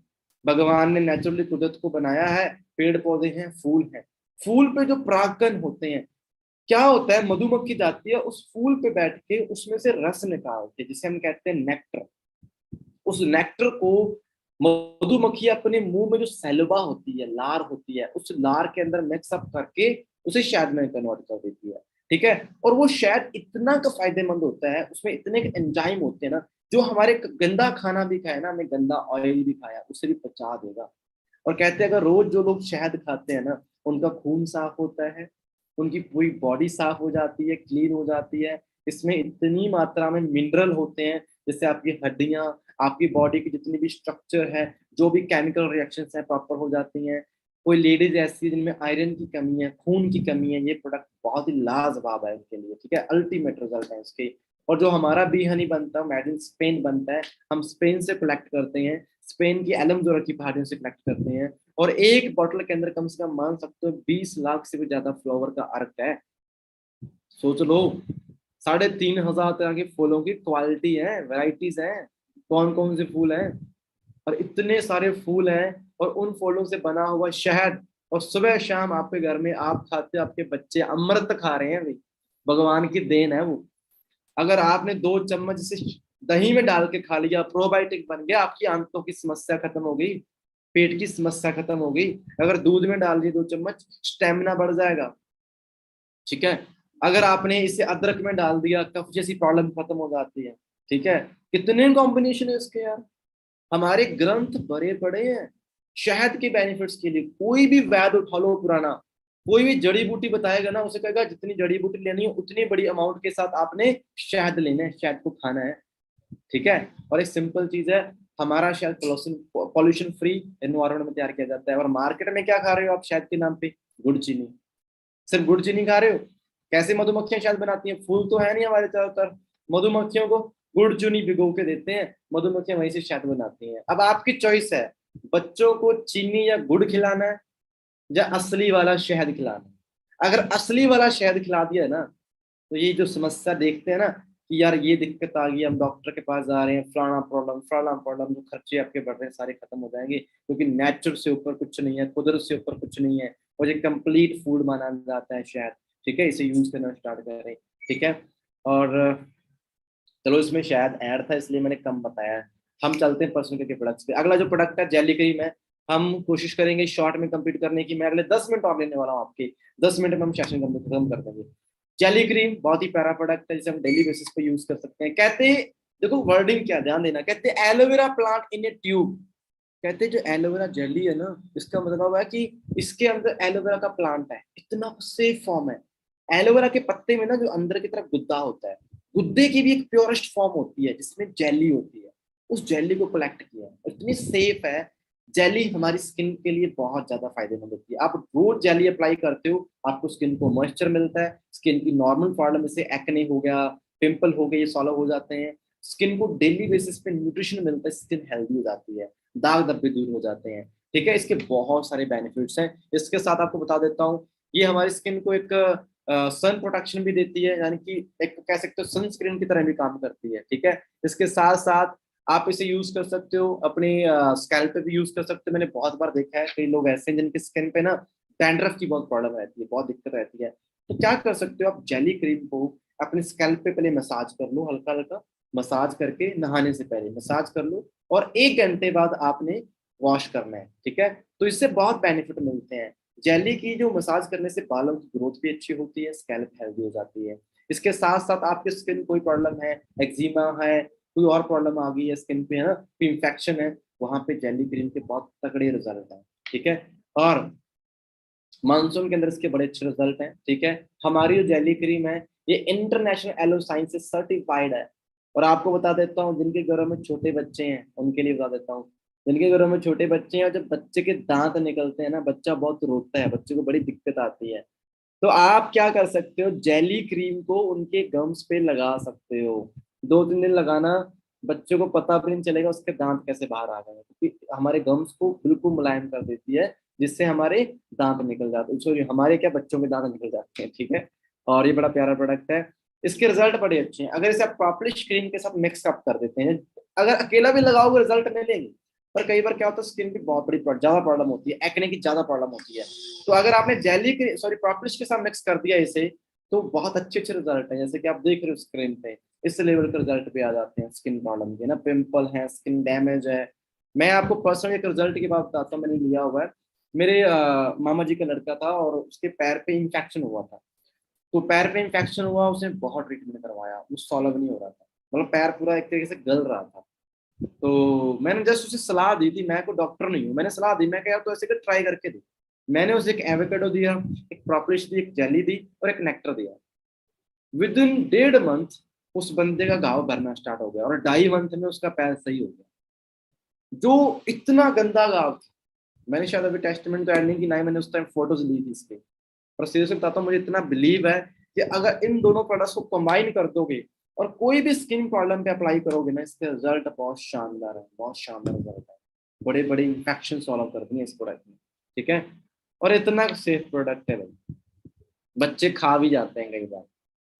भगवान ने नेचुरली कुदरत को बनाया है। पेड़ पौधे हैं, फूल हैं। फूल पे जो परागकण होते हैं, क्या होता है, मधुमक्खी जाती है उस फूल पे बैठ के उसमें से रस निकालते हैं, जिसे हम कहते हैं नेक्टर। उस नेक्टर को मधुमक्खी अपने मुंह में जो सैलवा होती है, लार होती है, उस लार के अंदर मिक्सअप करके उसे शहद में कन्वर्ट कर देती है। ठीक है। और वो शहद इतना का फायदेमंद होता है, उसमें इतने एंजाइम होते हैं ना, जो हमारे गंदा खाना भी खाए ना, हमें गंदा ऑयल भी खाया उसे भी पचा देगा। और कहते हैं अगर रोज जो लोग शहद खाते हैं ना, उनका खून साफ होता है, उनकी पूरी बॉडी साफ हो जाती है, क्लीन हो जाती है। इसमें इतनी मात्रा में मिनरल होते हैं, जैसे आपकी हड्डियां, आपकी बॉडी की जितनी भी स्ट्रक्चर है, जो भी केमिकल रिएक्शंस हैं प्रॉपर हो जाती हैं। कोई लेडीज ऐसी है जिनमें आयरन की कमी है, खून की कमी है, ये प्रोडक्ट बहुत ही लाजवाब है उनके लिए। ठीक है, अल्टीमेट रिजल्ट है इसके। और जो हमारा बी हनी बनता है मेड इन स्पेन बनता है, हम स्पेन से कलेक्ट करते हैं, स्पेन की एलमजोरा की पहाड़ियों से कलेक्ट करते हैं। और एक बॉटल के अंदर कम से कम मान सकते हो 20 लाख से भी ज्यादा फ्लावर का अर्क है। सोच लो, 3,500 तरह के फूलों की क्वालिटी है, वैरायटीज हैं, कौन कौन से फूल हैं, और इतने सारे फूल हैं, और उन फूलों से बना हुआ शहद। और सुबह शाम आपके घर में आप खाते हो, आपके बच्चे अमृत खा रहे हैं भाई, भगवान की देन है वो। अगर आपने 2 चम्मच इसे दही में डाल के खा लिया, प्रोबायोटिक बन गया, आपकी आंतों की समस्या खत्म हो गई, पेट की समस्या खत्म हो गई। अगर दूध में डाल दिए 2 चम्मच, स्टेमिना बढ़ जाएगा। ठीक है। अगर आपने इसे अदरक में डाल दिया, कफ जैसी प्रॉब्लम खत्म हो जाती है। ठीक है। कितने कॉम्बिनेशन है इसके यार। हमारे ग्रंथ भरे पड़े हैं शहद के बेनिफिट्स के लिए। कोई भी वैद उठा लो पुराना, कोई भी जड़ी बूटी बताएगा ना, उसे कहेगा जितनी जड़ी बूटी लेनी है उतनी बड़ी अमाउंट के साथ आपने शहद लेना है, शहद को खाना है। ठीक है। और एक सिंपल चीज है, हमारा शहद पॉल्यूशन फ्री एनवायरमेंट में तैयार किया जाता है। और मार्केट में क्या खा रहे हो आप शहद के नाम पे, गुड़ चीनी। सिर्फ गुड़ चीनी खा रहे हो। कैसे मधुमक्खियां शहद बनाती हैं, फूल तो है नहीं हमारे चारों तरफ, मधुमक्खियों को गुड़ चीनी भिगो के देते हैं, मधुमक्खियां वहीं से शहद बनाती हैं। अब आपकी चॉइस है, बच्चों को चीनी या गुड़ खिलाना है, या असली वाला शहद खिलाना है। अगर असली वाला शहद खिला दिया ना, तो ये जो समस्या देखते हैं ना कि यार ये दिक्कत आ गई, हम डॉक्टर के पास जा रहे हैं, फलाना प्रॉब्लम, जो खर्चे आपके बढ़ रहे हैं सारे खत्म हो जाएंगे, क्योंकि नेचर से ऊपर कुछ नहीं है, कुदरत से ऊपर कुछ नहीं है। और ये कंप्लीट फूड माना जाता है शायद। ठीक है, इसे यूज करना स्टार्ट करें। ठीक है। और चलो, इसमें शायद ऐड था इसलिए मैंने कम बताया है। हम चलते हैं पर्सनल के प्रोडक्ट्स पे। अगला जो प्रोडक्ट है जेली क्रीम है। हम कोशिश करेंगे शॉर्ट में कंप्लीट करने की। मैं अगले 10 मिनट और लेने वाला हूँ आपके, 10 मिनट में हम सेशन खत्म कर देंगे। जेली क्रीम बहुत ही प्यारा प्रोडक्ट है, जिसे हम डेली बेसिस पे यूज कर सकते हैं। कहते हैं, देखो वर्डिंग क्या, ध्यान देना, कहते हैं aloe vera plant in A tube. कहते हैं जो एलोवेरा जेली है ना, इसका मतलब है कि इसके अंदर एलोवेरा का प्लांट है, इतना सेफ फॉर्म है। एलोवेरा के पत्ते में ना जो अंदर की तरफ गुद्दा होता है, गुद्दे की भी एक प्योरेस्ट फॉर्म होती है जिसमें जेली होती है। उस जेली को कलेक्ट किया है, इतनी सेफ है जेली, हमारी स्किन के लिए बहुत ज्यादा फायदेमंद होती है। आप रोज जेली अप्लाई करते हो, आपको स्किन को मॉइस्चर मिलता है, स्किन की नॉर्मल प्रॉब्लम जैसे एक्ने हो गया, पिंपल हो गए, ये सॉल्व हो जाते हैं। स्किन को डेली बेसिस पे न्यूट्रिशन मिलता है, स्किन हेल्दी हो जाती है, दाग धब्बे दूर हो जाते हैं। ठीक है, इसके बहुत सारे बेनिफिट्स हैं। इसके साथ आपको बता देता हूँ, ये हमारी स्किन को एक सन प्रोटेक्शन भी देती है, यानी कि एक कह सकते हो सनस्क्रीन की तरह भी काम करती है। ठीक है। इसके साथ साथ आप इसे यूज कर सकते हो अपने स्कैल्प पे भी यूज कर सकते हो। मैंने बहुत बार देखा है कई लोग ऐसे हैं जिनके स्किन पे ना डैंड्रफ की बहुत प्रॉब्लम रहती है, बहुत दिक्कत रहती है। तो क्या कर सकते हो आप, जेली क्रीम को अपने स्कैल्प पे पहले मसाज कर लो, हल्का हल्का मसाज करके, नहाने से पहले मसाज कर लो, और 1 घंटे बाद आपने वॉश करना है। ठीक है। तो इससे बहुत बेनिफिट मिलते हैं। जेली की जो मसाज करने से बालों की ग्रोथ भी अच्छी होती है, स्कैल्प हेल्दी हो जाती है। इसके साथ साथ आपके स्किन कोई प्रॉब्लम है, एक्जिमा है, कोई और प्रॉब्लम आ गई है स्किन पे, है ना, कोई इन्फेक्शन है, वहां पे जेली क्रीम के बहुत तगड़े रिजल्ट है। ठीक है, और मानसून के अंदर इसके बड़े अच्छे रिजल्ट हैं। ठीक है, हमारी जो जेली क्रीम है ये इंटरनेशनल एलो साइंस से सर्टिफाइड है। और आपको बता देता हूँ, जिनके घरों में छोटे बच्चे हैं उनके लिए बता देता हूँ, जिनके घरों में छोटे बच्चे हैं और जब बच्चे के दांत निकलते हैं ना, बच्चा बहुत रोता है, बच्चे को बड़ी दिक्कत आती है, तो आप क्या कर सकते हो, जेली क्रीम को उनके गम्स पे लगा सकते हो। 2-3 दिन लगाना, बच्चे को पता भी नहीं चलेगा उसके दांत कैसे बाहर आ गए, क्योंकि हमारे गम्स को बिल्कुल मुलायम कर देती है, जिससे हमारे दांत निकल जाते हैं, सॉरी हमारे क्या, बच्चों के दांत निकल जाते हैं। ठीक है, और ये बड़ा प्यारा प्रोडक्ट है, इसके रिजल्ट बड़े अच्छे हैं। अगर इसे आप प्रॉपरली क्रीम के साथ मिक्स अप कर देते हैं, अगर अकेला भी लगाओगे रिजल्ट मिलेंगे, पर कई बार क्या होता है स्किन की बहुत बड़ी ज्यादा प्रॉब्लम होती है, एक्ने की ज्यादा प्रॉब्लम होती है, तो अगर आपने जेली के सॉरी प्रॉपलिश के साथ मिक्स कर दिया इसे, तो बहुत अच्छे अच्छे रिजल्ट हैं, जैसे कि आप देख रहे हो स्क्रीन पे, इस लेवल के रिजल्ट भी आ जाते हैं स्किन प्रॉब्लम के ना, पिंपल है, स्किन डैमेज है। मैं आपको पर्सनल एक रिजल्ट की बात बताता हूँ, मैंने लिया हुआ है। मेरे मामा जी का लड़का था और उसके पैर पे इंफेक्शन हुआ था, तो पैर पे इंफेक्शन हुआ, उसने बहुत ट्रीटमेंट करवाया, वो सॉल्व नहीं हो रहा था, मतलब पैर पूरा एक तरीके से गल रहा था। तो मैंने जस्ट उसे सलाह दी थी, मैं कोई डॉक्टर नहीं हूँ, मैंने सलाह दी, मैं कहा यार तो ऐसे कर ट्राई करके दे। मैंने उसे एक एवोकेडो दिया, एक प्रोपोलिस दी, एक जेली दी और एक नेक्टर दिया। विद इन 1.5 मंथ उस बंदे का घाव भरना स्टार्ट हो गया और 2.5 मंथ में उसका पैर सही हो गया। जो इतना गंदा घाव था, मैंने शायद अभी टेस्टमेंट तो ऐड नहीं की, ना ही मैंने उस टाइम फोटोज ली थी इसके, पर सीरियसली बताता हूँ, मुझे इतना बिलीव है कि अगर इन दोनों प्रोडक्ट्स को कंबाइन कर दोगे और कोई भी स्किन प्रॉब्लम पे अप्लाई करोगे ना, इसके रिजल्ट बहुत शानदार है, बहुत शानदार रिजल्ट है, बड़े बड़े इंफेक्शन सॉल्व कर देंगे इस प्रोडक्ट में। ठीक है, और इतना सेफ प्रोडक्ट है भाई, बच्चे खा भी जाते हैं कई बार।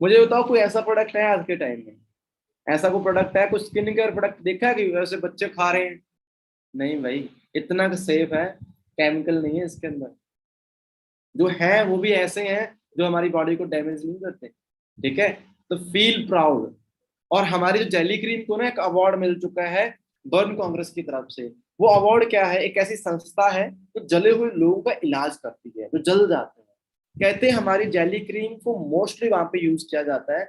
मुझे बताओ कोई ऐसा प्रोडक्ट है आज के टाइम में, ऐसा कोई प्रोडक्ट है, कुछ स्किन केयर प्रोडक्ट देखा है कि वैसे बच्चे खा रहे हैं? नहीं भाई, इतना सेफ है, केमिकल नहीं है इसके अंदर, जो है वो भी ऐसे हैं जो हमारी बॉडी को डैमेज नहीं करते। ठीक है, तो फील प्राउड। और हमारी जो जेली क्रीम को ना एक अवार्ड मिल चुका है बर्न कांग्रेस की तरफ से। वो अवार्ड क्या है, एक ऐसी संस्था है जो जले हुए लोगों का इलाज करती है, जो जल जाते हैं। कहते हैं हमारी जेली क्रीम को मोस्टली वहां पे यूज किया जाता है,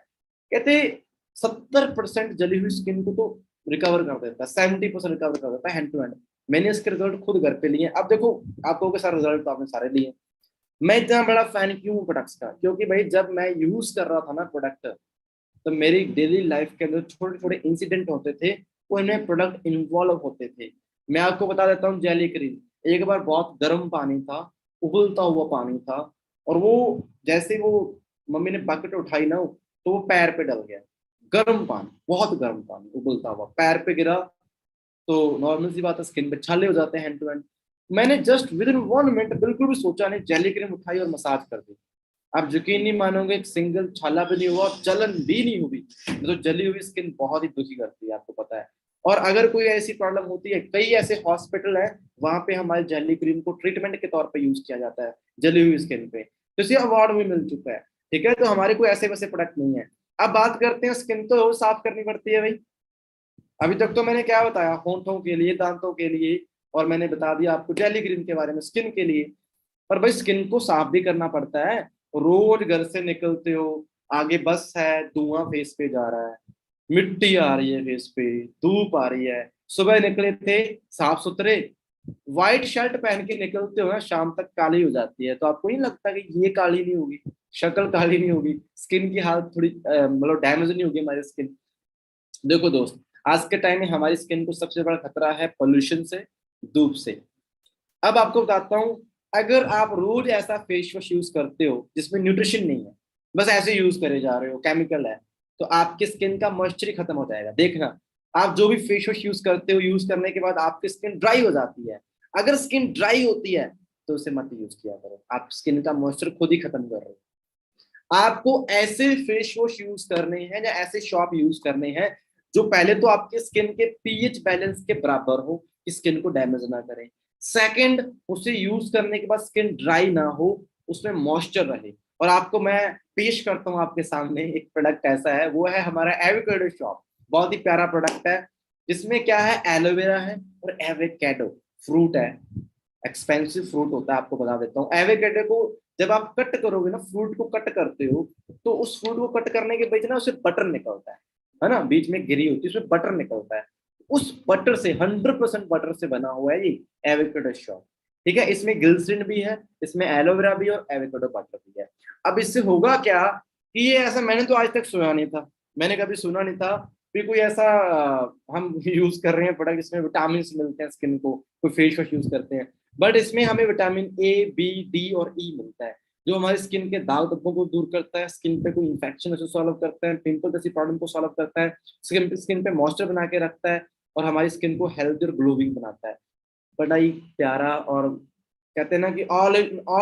कहते 70% जली हुई स्किन को तो रिकवर कर देता है, 70% रिकवर कर देता है हैंड टू हैंड। मैंने इसके रिजल्ट खुद घर पे लिए। अब देखो, आपको के सारे रिजल्ट तो आपने सारे लिए। मैं इतना बड़ा फैन क्यों हूँ प्रोडक्ट्स का, क्योंकि भाई जब मैं यूज कर रहा था ना प्रोडक्ट, तो मेरी डेली लाइफ के अंदर छोटे छोटे इंसिडेंट होते थे, वो इनमें प्रोडक्ट इन्वॉल्व होते थे। मैं आपको बता देता हूँ, जेली क्रीम एक बार बहुत गर्म पानी था, उबलता हुआ पानी था, और वो जैसे वो मम्मी ने बकेट उठाई ना, तो वो पैर पे डल गया। गर्म पानी, बहुत गर्म पानी उबलता हुआ पैर पे गिरा, तो नॉर्मल सी बात है, स्किन पे छाले हो जाते हैं हैंड टू हैंड। मैंने जस्ट विद इन 1 मिनट, बिल्कुल भी सोचा नहीं, जेली क्रीम उठाई और मसाज कर दी। आप यकीन नहीं मानोगे, एक सिंगल छाला भी नहीं हुआ, जलन भी नहीं हुई। तो जली हुई स्किन बहुत ही दुखी करती है, आपको पता है। और अगर कोई ऐसी प्रॉब्लम होती है, कई ऐसे हॉस्पिटल है वहां पे हमारे जेली क्रीम को ट्रीटमेंट के तौर पे यूज किया जाता है जली हुई स्किन पे, तो इसे अवार्ड भी मिल चुका है। ठीक है, तो हमारे कोई ऐसे वैसे प्रोडक्ट नहीं है। अब बात करते हैं, स्किन तो साफ करनी पड़ती है भाई। अभी तक तो मैंने क्या बताया, होंठों के लिए, दांतों के लिए, और मैंने बता दिया आपको जेली क्रीम के बारे में स्किन के लिए। पर भाई स्किन को साफ भी करना पड़ता है। रोज घर से निकलते हो, आगे बस है, धुआं फेस पे जा रहा है, मिट्टी आ रही है फेस पे, धूप आ रही है, सुबह निकले थे साफ सुथरे, व्हाइट शर्ट पहन के निकलते हो ना, शाम तक काली हो जाती है, तो आपको नहीं लगता कि ये काली नहीं होगी, शक्ल काली नहीं होगी, स्किन की हालत थोड़ी मतलब डैमेज नहीं होगी हमारी स्किन? देखो दोस्त, आज के टाइम में हमारी स्किन को सबसे बड़ा खतरा है पोल्यूशन से, धूप से। अब आपको बताता हूँ, अगर आप रोज ऐसा फेस वॉश यूज करते हो जिसमें न्यूट्रिशन नहीं है, बस ऐसे यूज करे जा रहे हो, केमिकल है, तो आपकी स्किन का मॉइस्चर ही खत्म हो जाएगा। देखना, आप जो भी फेस वॉश यूज करते हो, यूज करने के बाद आपकी स्किन ड्राई हो जाती है। अगर स्किन ड्राई होती है तो उसे मत यूज किया करो, आप स्किन का मॉइस्चर खुद ही खत्म कर रहे हो। आपको ऐसे फेस वॉश यूज करने हैं या ऐसे शॉप यूज करने हैं जो पहले तो आपके स्किन के पीएच बैलेंस के बराबर हो, स्किन को डैमेज ना करें। सेकंड, उसे यूज करने के बाद स्किन ड्राई ना हो, उसमें मॉइस्चर रहे। और आपको मैं पेश करता हूँ आपके सामने एक प्रोडक्ट ऐसा है, वो है हमारा एवोकेडो शॉप। बहुत ही प्यारा प्रोडक्ट है, जिसमें क्या है, एलोवेरा है और एवोकेडो फ्रूट है। एक्सपेंसिव फ्रूट होता है, आपको बता देता हूँ। एवोकेडो को जब आप कट करोगे ना, फ्रूट को कट करते हो, तो उस फ्रूट को कट करने के बीच ना उससे बटर निकलता है ना, बीच में गिरी होती है, उसमें बटर निकलता है। उस बटर से 100% बटर से बना हुआ है ये एवोकेडो शॉप। ठीक है, इसमें ग्लिसरीन भी है, इसमें एलोवेरा भी है और एवोकेडो बटर भी है। अब इससे होगा क्या कि ये ऐसा, मैंने तो आज तक सुना नहीं था, मैंने कभी सुना नहीं था कि कोई ऐसा हम यूज कर रहे हैं प्रोडक्ट इसमें विटामिन मिलते हैं स्किन को, कोई फेस वॉश यूज करते हैं, बट इसमें हमें विटामिन ए बी डी और ई मिलता है, जो हमारी स्किन के दाग धब्बों को दूर करता है, स्किन पे कोई इंफेक्शन उसे सॉल्व करता है, पिंपल जैसी प्रॉब्लम को सॉल्व करता है, स्किन पे मॉइस्चर बना के रखता है और हमारी स्किन को हेल्दी और ग्लोइंग बनाता है। बड़ा ही प्यारा, और कहते हैं ना कि ऑल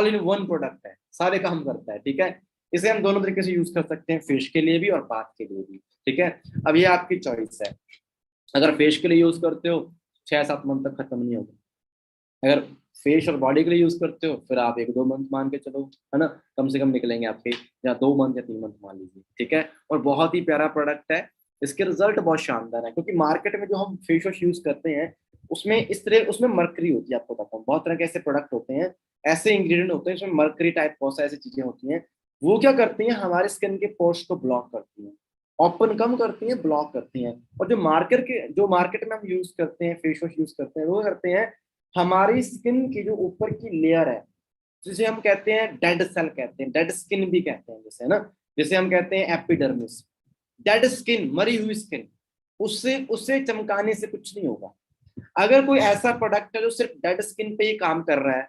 इन वन प्रोडक्ट है, सारे काम करता है। ठीक है, इसे हम दोनों तरीके से यूज कर सकते हैं, फेस के लिए भी और बाथ के लिए भी। ठीक है, अब ये आपकी चॉइस है। अगर फेस के लिए यूज करते हो 6-7 मंथ तक खत्म नहीं होगा, अगर फेस और बॉडी के लिए यूज करते हो फिर आप 1-2 मंथ मान के चलो, है ना, कम से कम निकलेंगे आपके, या 2 मंथ या 3 मंथ मान लीजिए। ठीक है, और बहुत ही प्यारा प्रोडक्ट है, इसके रिजल्ट बहुत शानदार है, क्योंकि मार्केट में जो हम फेस वॉश यूज करते हैं उसमें इस तरह उसमें मरकरी होती है, आपको बताता हूँ, बहुत तरह के ऐसे प्रोडक्ट होते हैं, ऐसे इंग्रेडिएंट होते हैं इसमें मरकरी टाइप बहुत सारी ऐसी चीजें होती हैं, वो क्या करती हैं, हमारे स्किन के पोर्स को ब्लॉक करती हैं, ओपन कम करती हैं, ब्लॉक करती हैं। और जो मार्केट में हम यूज करते हैं फेस वॉश यूज करते हैं, वो करते हैं हमारी स्किन की जो ऊपर की लेयर है, जिसे हम कहते हैं डेड सेल कहते हैं, डेड स्किन भी कहते हैं जैसे, है ना, जैसे हम कहते हैं एपिडर्मिस, डेड स्किन, मरी हुई स्किन, उससे उससे चमकाने से कुछ नहीं होगा। अगर कोई ऐसा प्रोडक्ट है जो सिर्फ डेड स्किन पे ही काम कर रहा है,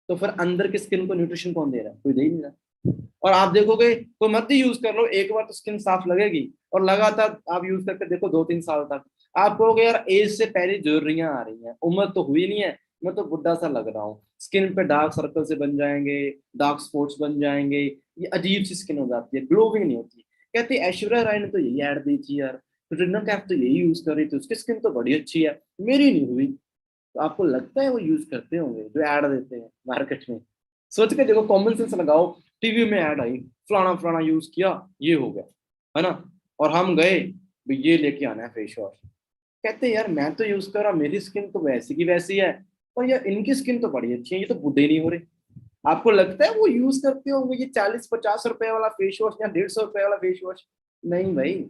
तो फिर अंदर की स्किन को न्यूट्रिशन कौन दे रहा है, कोई दे ही नहीं रहा। और आप देखोगे, कोई मत ही यूज कर लो, एक बार तो स्किन साफ लगेगी, और लगातार आप यूज करके देखो 2-3 साल तक, आप कहोगे यार एज से पहले झुर्रियां आ रही हैं, उम्र तो हुई नहीं है, मैं तो बुढ़ा सा लग रहा हूँ, स्किन पे डार्क सर्कल से बन जाएंगे, डार्क स्पॉट्स बन जाएंगे, ये अजीब सी स्किन हो जाती है, ग्लोइंग नहीं होती। कहती है ऐश्वर्या राय ने तो यही ऐड दी थी यार, कटरीना कैफ तो यही यूज कर रही थी, उसकी स्किन तो बड़ी अच्छी है, मेरी नहीं हुई। तो आपको लगता है वो यूज करते होंगे जो ऐड देते हैं मार्केट में? सोच के देखो, कॉमन सेंस लगाओ, टीवी में ऐड आई, फलाना फलाना यूज किया, ये हो गया, है ना, और हम गए भी ये लेके आना है फेस वॉश, कहते हैं यार मैं तो यूज कर रहा, मेरी स्किन तो वैसी की वैसी है, और यार इनकी स्किन तो बड़ी अच्छी है, ये तो बूढ़े नहीं हो रहे। आपको लगता है वो यूज करते होंगे ये 40-50 रुपए वाला फेस वॉश या 150 रुपए वाला फेस वॉश? नहीं भाई,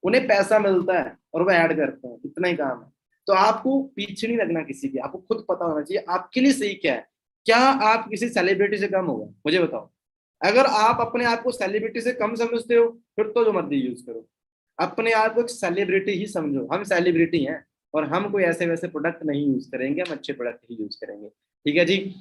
उन्हें पैसा मिलता है और वो ऐड करते हैं, इतना ही काम है। तो आपको पीछे नहीं लगना किसी के, आपको खुद पता होना चाहिए आपके लिए सही क्या है। क्या आप किसी सेलिब्रिटी से कम हो गए, मुझे बताओ। अगर आप अपने आप को सेलिब्रिटी से कम समझते हो, फिर तो जो मर्जी यूज करो, अपने आप को एक सेलिब्रिटी ही समझो, हम सेलिब्रिटी हैं, और हम कोई ऐसे वैसे प्रोडक्ट नहीं यूज करेंगे, हम अच्छे प्रोडक्ट ही यूज करेंगे। ठीक है जी।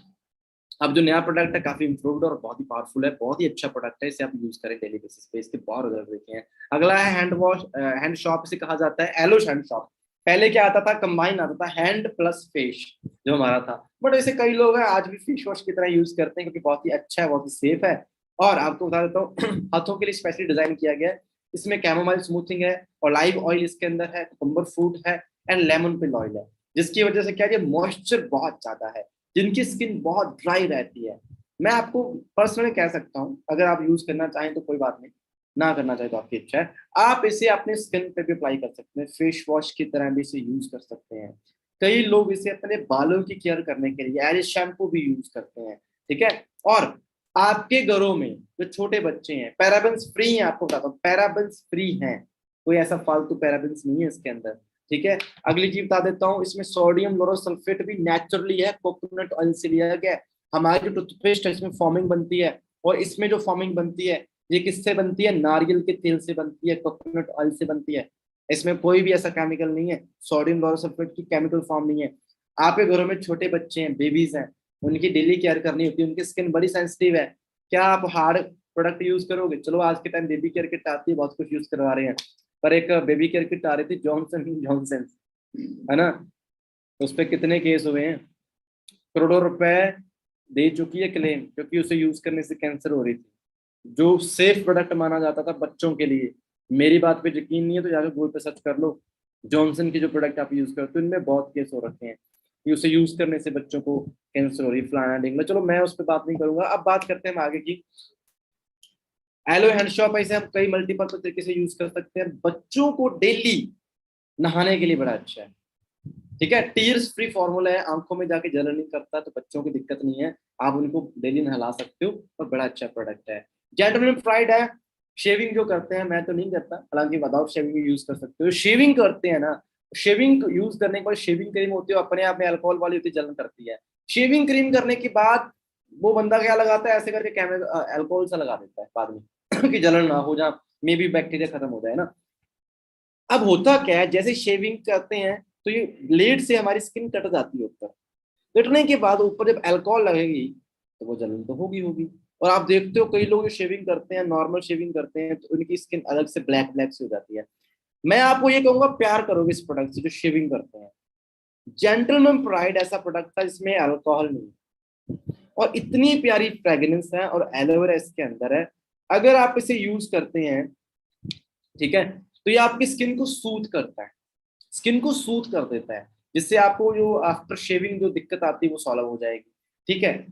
अब जो नया प्रोडक्ट है काफी इंप्रूव्ड और बहुत ही पावरफुल है, बहुत ही अच्छा प्रोडक्ट है, इसे आप यूज करें डेली बेसिस पे, इसके बहुत रिजल्ट देखे हैं। अगला है हैंड वॉश, हैंड शॉप इसे कहा जाता है, एलोश हैंड शॉप। पहले क्या आता था, कंबाइन आता था हैंड प्लस फेस जो हमारा था, बट ऐसे कई लोग हैं आज भी फेस वॉश की तरह यूज करते हैं, क्योंकि बहुत ही अच्छा है, बहुत ही सेफ है। और आपको बता देता हूँ हाथों के लिए स्पेशली डिजाइन किया गया है, इसमें कैमोमाइल स्मूथिंग है, और लाइव ऑयल इसके अंदर है, कुकुम्बर फ्रूट है, एंड लेमन पिल ऑयल है, जिसकी वजह से क्या है, मॉइस्चर बहुत ज्यादा है, जिनकी स्किन बहुत ड्राई रहती है। मैं आपको पर्सनली कह सकता हूँ, अगर आप यूज करना चाहें तो कोई बात नहीं, ना करना चाहे तो आपकी इच्छा है, आप इसे अपने स्किन पे भी अप्लाई कर सकते हैं, फेस वॉश की तरह भी इसे यूज कर सकते हैं। कई लोग इसे अपने बालों की केयर करने के लिए एज शैम्पू भी यूज करते हैं। ठीक है, और आपके घरों में जो छोटे बच्चे हैं, पैराबेन्स फ्री हैं, आपको बताता हूँ पैराबेन्स फ्री हैं, कोई ऐसा फालतू पैराबेन्स नहीं है इसके अंदर। ठीक है, अगली चीज बता देता हूँ, इसमें सोडियम लोरोसल्फेट भी नेचुरली है, कोकोनट ऑयल से लिया गया है। हमारी जो टूथपेस्ट है इसमें फॉर्मिंग बनती है, और इसमें जो फॉर्मिंग बनती है ये किससे बनती है, नारियल के तेल से बनती है, कोकोनट ऑयल से बनती है। इसमें कोई भी ऐसा केमिकल नहीं है, सोडियम लोरोसल्फेट की केमिकल फॉर्म नहीं है। आपके घरों में छोटे बच्चे हैं, बेबीज हैं, उनकी डेली केयर करनी होती है, उनकी स्किन बड़ी सेंसिटिव है, क्या आप हार्ड प्रोडक्ट यूज करोगे? चलो आज के टाइम बेबी केयर किट आती है, बहुत कुछ यूज करवा रहे हैं, पर एक बेबी केयर किट आ रही थी जॉनसन जॉनसन, है ना, उस पर कितने केस हुए हैं, करोड़ों रुपए दे चुकी है क्लेम, क्योंकि उसे यूज करने से कैंसर हो रही थी, जो सेफ प्रोडक्ट माना जाता था बच्चों के लिए। मेरी बात पे यकीन नहीं है तो जाकर गूगल पे सर्च कर लो, जॉनसन के जो प्रोडक्ट आप यूज करते हो इनमें बहुत केस हो रखे हैं कि उसे यूज करने से बच्चों को कैंसर हो रही है, फलाना ढिंगना। चलो मैं उस पर बात नहीं करूंगा, अब बात करते हैं हम आगे की। एलो हैंड शॉप ऐसे हम कई मल्टीपर्पज तरीके से यूज कर सकते हैं, बच्चों को डेली नहाने के लिए बड़ा अच्छा है। ठीक है, टीयर्स फ्री फॉर्मूला है, आंखों में जाके जलन नहीं करता, तो बच्चों की दिक्कत नहीं है, आप उनको डेली नहला सकते हो और बड़ा अच्छा प्रोडक्ट है। जेंटलमैन प्राइड है, शेविंग जो करते हैं, मैं तो नहीं करता, हालांकि विदाउट शेविंग यूज कर सकते हो। शेविंग करते हैं ना, शेविंग यूज करने के बाद शेविंग क्रीम होती है, अपने आप में अल्कोहल वाली होती है, जलन करती है। शेविंग क्रीम करने के बाद वो बंदा क्या लगाता है, ऐसे करके कैमरे अल्कोहल सा लगा देता है बाद में कि जलन ना हो, जहाँ मे बी बैक्टीरिया खत्म हो जाए ना। अब होता क्या है, जैसे शेविंग करते हैं तो ये ब्लेड से हमारी स्किन कट जाती है ऊपर, कटने के बाद ऊपर जब अल्कोहल लगेगी तो वो जलन तो होगी होगी। और आप देखते हो कई लोग जो शेविंग करते हैं, नॉर्मल शेविंग करते हैं, तो उनकी स्किन अलग से ब्लैक ब्लैक से हो जाती है। मैं आपको ये कहूंगा, प्यार करोगे इस प्रोडक्ट से जो शेविंग करते हैं। जेंटलमैन प्राइड ऐसा प्रोडक्ट था जिसमें अल्कोहल नहीं, और इतनी प्यारी फ्रेग्रेंस है, और एलोवेरा इसके अंदर है। अगर आप इसे यूज करते हैं, ठीक है, तो ये आपकी स्किन को सूथ करता है, स्किन को सूथ कर देता है, जिससे आपको जो आफ्टर शेविंग जो दिक्कत आती है वो सॉल्व हो जाएगी। ठीक है,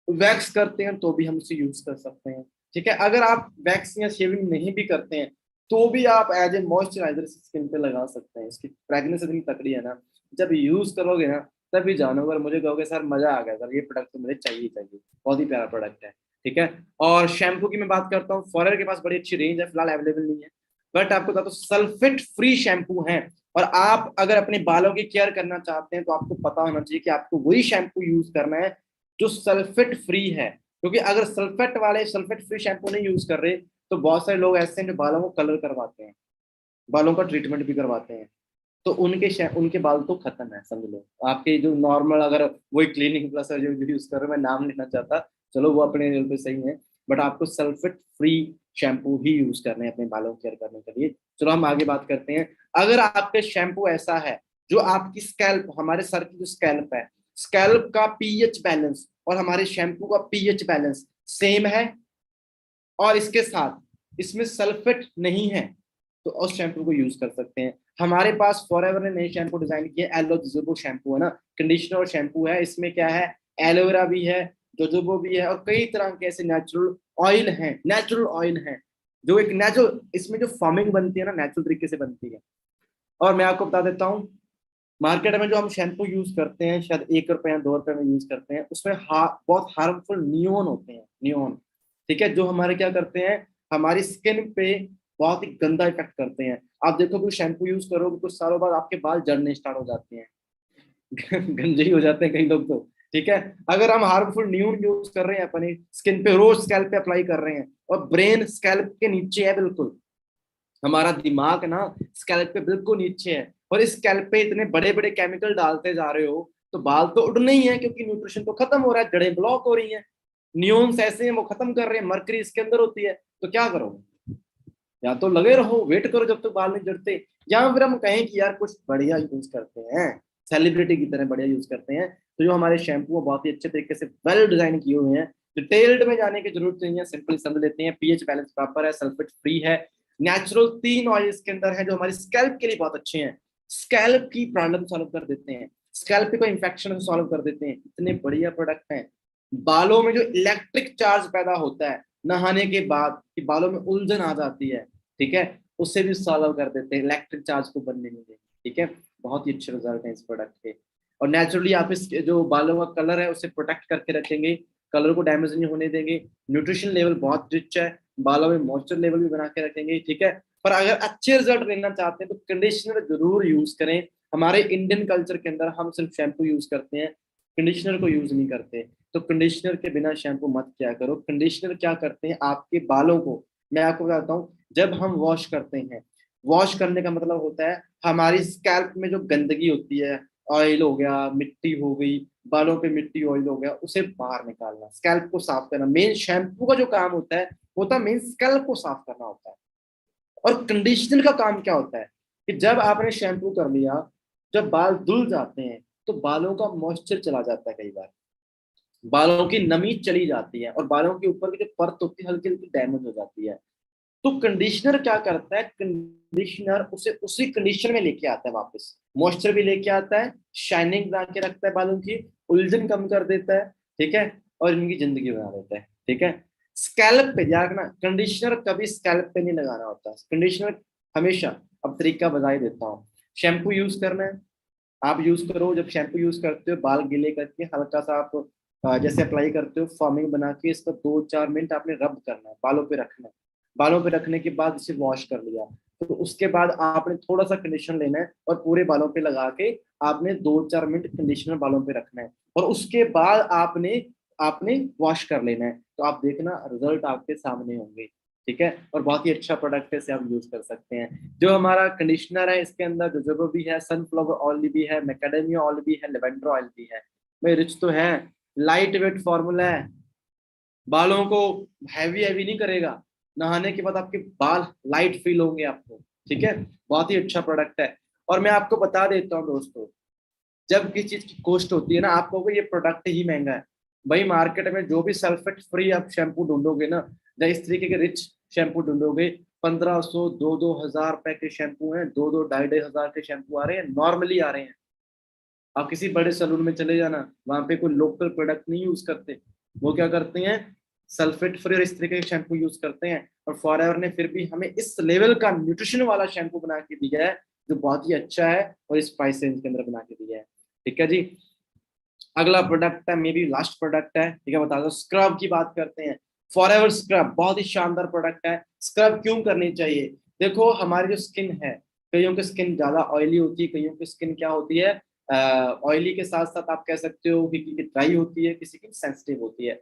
वैक्स करते हैं तो भी हम इसे यूज कर सकते हैं। ठीक है, अगर आप वैक्स या शेविंग नहीं भी करते हैं तो भी आप एज ए मॉइस्चराइजर स्किन पे लगा सकते हैं। इसकी फ्रेगनेंस इतनी तकड़ी है ना, जब यूज करोगे ना तभी जानोगे, और मुझे कहोगे सर मजा आ गया सर, ये प्रोडक्ट तो मुझे चाहिए चाहिए, बहुत ही प्यारा प्रोडक्ट है। ठीक है, और शैम्पू की मैं बात करता हूँ, फॉरएवर के पास बड़ी अच्छी रेंज है, फिलहाल अवेलेबल नहीं है, बट आपको बता दो सल्फेट फ्री शैम्पू है। और आप अगर अपने बालों की केयर करना चाहते हैं तो आपको पता होना चाहिए कि आपको वही शैम्पू यूज करना है जो सल्फेट फ्री है, क्योंकि अगर सल्फेट वाले सल्फेट फ्री शैम्पू नहीं यूज कर रहे तो बहुत सारे लोग ऐसे हैं जो बालों को कलर करवाते हैं, बालों का ट्रीटमेंट भी करवाते हैं, तो उनके बाल तो खत्म है समझ लो। आपके जो नॉर्मल, अगर वही क्लिनिक प्लस जो यूज कर रहे हो, मैं नाम लेना चाहता, चलो वो अपने लेवल पे सही है, बट आपको सल्फेट फ्री शैम्पू ही यूज करने हैं अपने बालों को केयर करने के लिए। चलो हम आगे बात करते हैं। अगर आपके शैम्पू ऐसा है जो आपकी स्कैल्प, हमारे सर की जो स्कैल्प है, स्कैल्प का पीएच बैलेंस और हमारे शैम्पू का पीएच बैलेंस सेम है, और इसके साथ इसमें सल्फेट नहीं है, तो उस शैम्पू को यूज कर सकते हैं। हमारे पास फॉरएवर ने नई शैम्पू डिजाइन की है, एलो जोजोबो शैम्पू है ना, कंडीशनर और शैम्पू है, इसमें क्या है, एलोवेरा भी है, जोजोबो भी है, और कई तरह के ऐसे नेचुरल ऑयल हैं, नेचुरल ऑयल हैं, जो एक नेचुरल, इसमें जो फॉर्मिंग बनती है ना नेचुरल तरीके से बनती है। और मैं आपको बता देता हूँ, मार्केट में जो हम शैम्पू यूज करते हैं, शायद 1 रुपए या 2 रुपए में यूज करते हैं, उसमें बहुत हार्मफुल नियोन होते हैं, नियोन। ठीक है, जो हमारे क्या करते हैं, हमारी स्किन पे बहुत ही गंदा इफेक्ट करते हैं। आप देखो कि शैम्पू यूज करोगे कुछ सालों बाद आपके बाल जड़ने स्टार्ट हो जाते हैं गंजे ही हो जाते हैं कई लोग तो। ठीक है, अगर हम हार्मफुल नियोन यूज कर रहे हैं अपनी स्किन पे, रोज स्कैल्प पे अप्लाई कर रहे हैं, और ब्रेन स्कैल्प के नीचे है बिल्कुल, हमारा दिमाग ना स्कैल्प पे बिल्कुल नीचे है, और इस स्कैल्प पे इतने बड़े बड़े केमिकल डालते जा रहे हो, तो बाल तो उड़ने ही है, क्योंकि न्यूट्रिशन तो खत्म हो रहा है, जड़ें ब्लॉक हो रही हैं, नियोन्स ऐसे हैं वो खत्म कर रहे हैं, मरकरी इसके अंदर होती है, तो क्या करोगे, या तो लगे रहो वेट करो जब तक बाल नहीं जड़ते, या फिर हम कहें कि यार कुछ बढ़िया यूज करते हैं, सेलिब्रिटी की तरह बढ़िया यूज करते हैं, तो जो हमारे शैम्पू बहुत ही अच्छे तरीके से वेल डिजाइन किए हुए हैं, डिटेल्ड में जाने की जरूरत नहीं है, सिंपली समझ लेते हैं। पीएच बैलेंस प्रॉपर है, सल्फेट फ्री है, नेचुरल 3 ऑयल इसके अंदर है जो हमारी स्कैल्प के लिए बहुत अच्छे हैं, स्कैल्प की प्रॉब्लम सॉल्व कर देते हैं, स्कैल्प पे कोई इंफेक्शन सॉल्व कर देते हैं, इतने बढ़िया प्रोडक्ट हैं। बालों में जो इलेक्ट्रिक चार्ज पैदा होता है नहाने के बाद, कि बालों में उलझन आ जाती है, ठीक है, उससे भी सॉल्व कर देते हैं, इलेक्ट्रिक चार्ज को बनने नहीं देंगे। ठीक है, बहुत ही अच्छे रिजल्ट हैं इस प्रोडक्ट के। और नेचुरली आप इस जो बालों का कलर है उसे प्रोटेक्ट करके रखेंगे, कलर को डैमेज नहीं होने देंगे, न्यूट्रिशन लेवल बहुत रिच है, बालों में मॉइस्चर लेवल भी बना के रखेंगे। ठीक है, पर अगर अच्छे रिजल्ट लेना चाहते हैं तो कंडीशनर जरूर यूज करें। हमारे इंडियन कल्चर के अंदर हम सिर्फ शैम्पू यूज करते हैं, कंडीशनर को यूज नहीं करते, तो कंडीशनर के बिना शैम्पू मत किया करो। कंडीशनर क्या करते हैं, आपके बालों को, मैं आपको बताता हूँ, जब हम वॉश करते हैं, वॉश करने का मतलब होता है हमारी स्कैल्प में जो गंदगी होती है, ऑयल हो गया, मिट्टी हो गई, बालों पे मिट्टी ऑयल हो गया, उसे बाहर निकालना, स्कैल्प को साफ करना, मेन शैम्पू का जो काम होता है मेन स्कैल्प को साफ करना होता है। और कंडीशनर का काम क्या होता है, कि जब आपने शैम्पू कर लिया, जब बाल धुल जाते हैं तो बालों का मॉइस्चर चला जाता है, कई बार बालों की नमी चली जाती है, और बालों के ऊपर की जो परत होती है हल्की हल्की डैमेज हो जाती है। तो कंडीशनर क्या करता है, कंडीशनर उसे उसी कंडीशन में लेके आता है वापस, मॉइस्चर भी लेके आता है, शाइनिंग बना के रखता है बालों की, उलझन कम कर देता है। ठीक है, और इनकी जिंदगी बना देता है। ठीक है, स्कैल्प पे ध्यान रखना, कंडीशनर कभी स्कैल्प पे नहीं लगाना होता, कंडीशनर हमेशा, अब तरीका बता ही देता हूँ, शैम्पू यूज करना है, आप यूज करो, जब शैम्पू यूज करते हो बाल गीले करके हल्का सा आप जैसे अप्लाई करते हो फॉर्मिंग बना के, इसका 2-4 मिनट आपने रब करना है, बालों पे रखना है। बालों पे रखने के बाद इसे वॉश कर लिया, तो उसके बाद आपने थोड़ा सा कंडीशनर लेना है और पूरे बालों पे लगा के आपने 2-4 मिनट कंडीशनर बालों पे रखना है, और उसके बाद आपने आपने वॉश कर लेना है। तो आप देखना रिजल्ट आपके सामने होंगे। ठीक है, और बहुत ही अच्छा प्रोडक्ट है, इसे आप यूज कर सकते हैं। जो हमारा कंडीशनर है इसके अंदर जोजोबा भी है, सनफ्लावर ऑयल भी है, मैकेडेमिया ऑयल भी है, लेवेंडर ऑयल भी है। भाई रिच तो है, लाइट वेट फॉर्मूला है, बालों को हैवी हैवी नहीं करेगा, नहाने के बाद आपके बाल लाइट फील होंगे आपको। ठीक है, बहुत ही अच्छा प्रोडक्ट है। और मैं आपको बता देता हूँ दोस्तों, जब किसी चीज की कॉस्ट होती है ना, आप कहोगे ये प्रोडक्ट ही महंगा है। भाई मार्केट में जो भी सल्फेट फ्री आप शैम्पू ढूंढोगे ना, या इस तरीके के रिच शैम्पू ढूंढोगे, 1500 दो हजार रुपए के शैम्पू हैं, दो ढाई हजार के शैम्पू आ रहे हैं, नॉर्मली आ रहे हैं। आप किसी बड़े सलून में चले जाना, वहां पे कोई लोकल प्रोडक्ट नहीं यूज करते, वो क्या करते हैं, सल्फेट फ्री और इस तरीके के शैम्पू यूज करते हैं। और फॉरएवर ने फिर भी हमें इस लेवल का न्यूट्रिशन वाला शैम्पू बना के दिया है, जो बहुत ही अच्छा है, और इस प्राइस रेंज के अंदर बना के दिया है। ठीक है जी। अगला प्रोडक्ट है, मे बी लास्ट प्रोडक्ट है, ठीक है, बता दो, स्क्रब की बात करते हैं। फॉरएवर स्क्रब बहुत ही शानदार प्रोडक्ट है। स्क्रब क्यों करनी चाहिए? देखो हमारी जो स्किन है, कईयों की स्किन ज्यादा ऑयली होती है, कईयों की स्किन क्या होती है, ऑयली के साथ साथ आप कह सकते हो कि ड्राई होती है, किसी की सेंसिटिव होती है।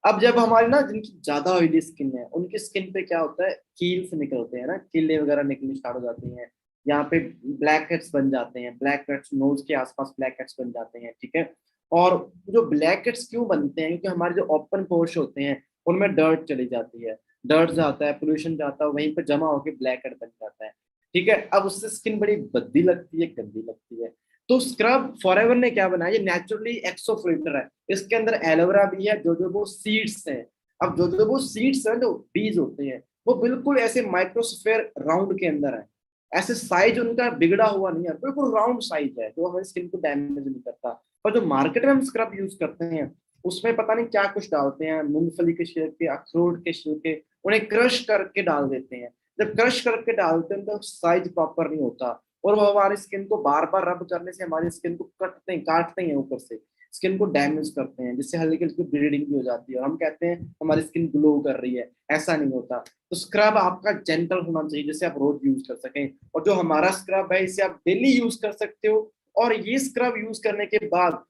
अब जब हमारी ना, जिनकी ज्यादा ऑयली स्किन है, उनकी स्किन पे क्या होता है, कील्स निकलते हैं ना, कीले वगैरह निकलनी स्टार्ट हो जाती हैं, यहाँ पे ब्लैक हेड्स बन जाते हैं, ब्लैक हेड्स नोज के आसपास ब्लैक हेड्स बन जाते हैं। ठीक है, और जो ब्लैक हेड्स क्यों बनते हैं, क्योंकि हमारे जो ओपन पोर्स होते हैं उनमें डर्ट चली जाती है, डर्ट जाता है, पोल्यूशन जाता है, वहीं पर जमा होकर ब्लैक हेड बन जाता है। ठीक है, अब उससे स्किन बड़ी भद्दी लगती है, गंदी लगती है। तो स्क्रब फॉरएवर ने क्या बनाया, ये नेचुरली एक्सो फिल्टर है, इसके अंदर एलोवेरा भी है, जो वो सीड्स हैं। अब जो वो सीड्स हैं, जो बीज होते हैं, वो बिल्कुल ऐसे माइक्रोस्फेयर राउंड के अंदर है, ऐसे साइज उनका बिगड़ा हुआ नहीं है, बिल्कुल राउंड साइज है, जो हमारी स्किन को डैमेज नहीं करता। और जो मार्केट में हम स्क्रब यूज करते हैं, उसमें पता नहीं क्या कुछ डालते हैं, मूंगफली के छिलके, अखरोट के छिलके, उन्हें क्रश करके डाल देते हैं। जब क्रश करके डालते हैं तो साइज प्रॉपर नहीं होता, और वो हमारी स्किन को बार बार रब करने से हमारी स्किन को काटते हैं ऊपर से, स्किन को डैमेज करते हैं, जिससे हल्की हल्की ब्लीडिंग भी हो जाती है, और हम कहते हैं हमारी स्किन ग्लो कर रही है। ऐसा नहीं होता। तो स्क्रब आपका जेंटल होना चाहिए, जिससे आप रोज यूज कर सकें। और जो हमारा स्क्रब है, इसे आप डेली यूज कर सकते हो, और ये स्क्रब यूज करने के बाद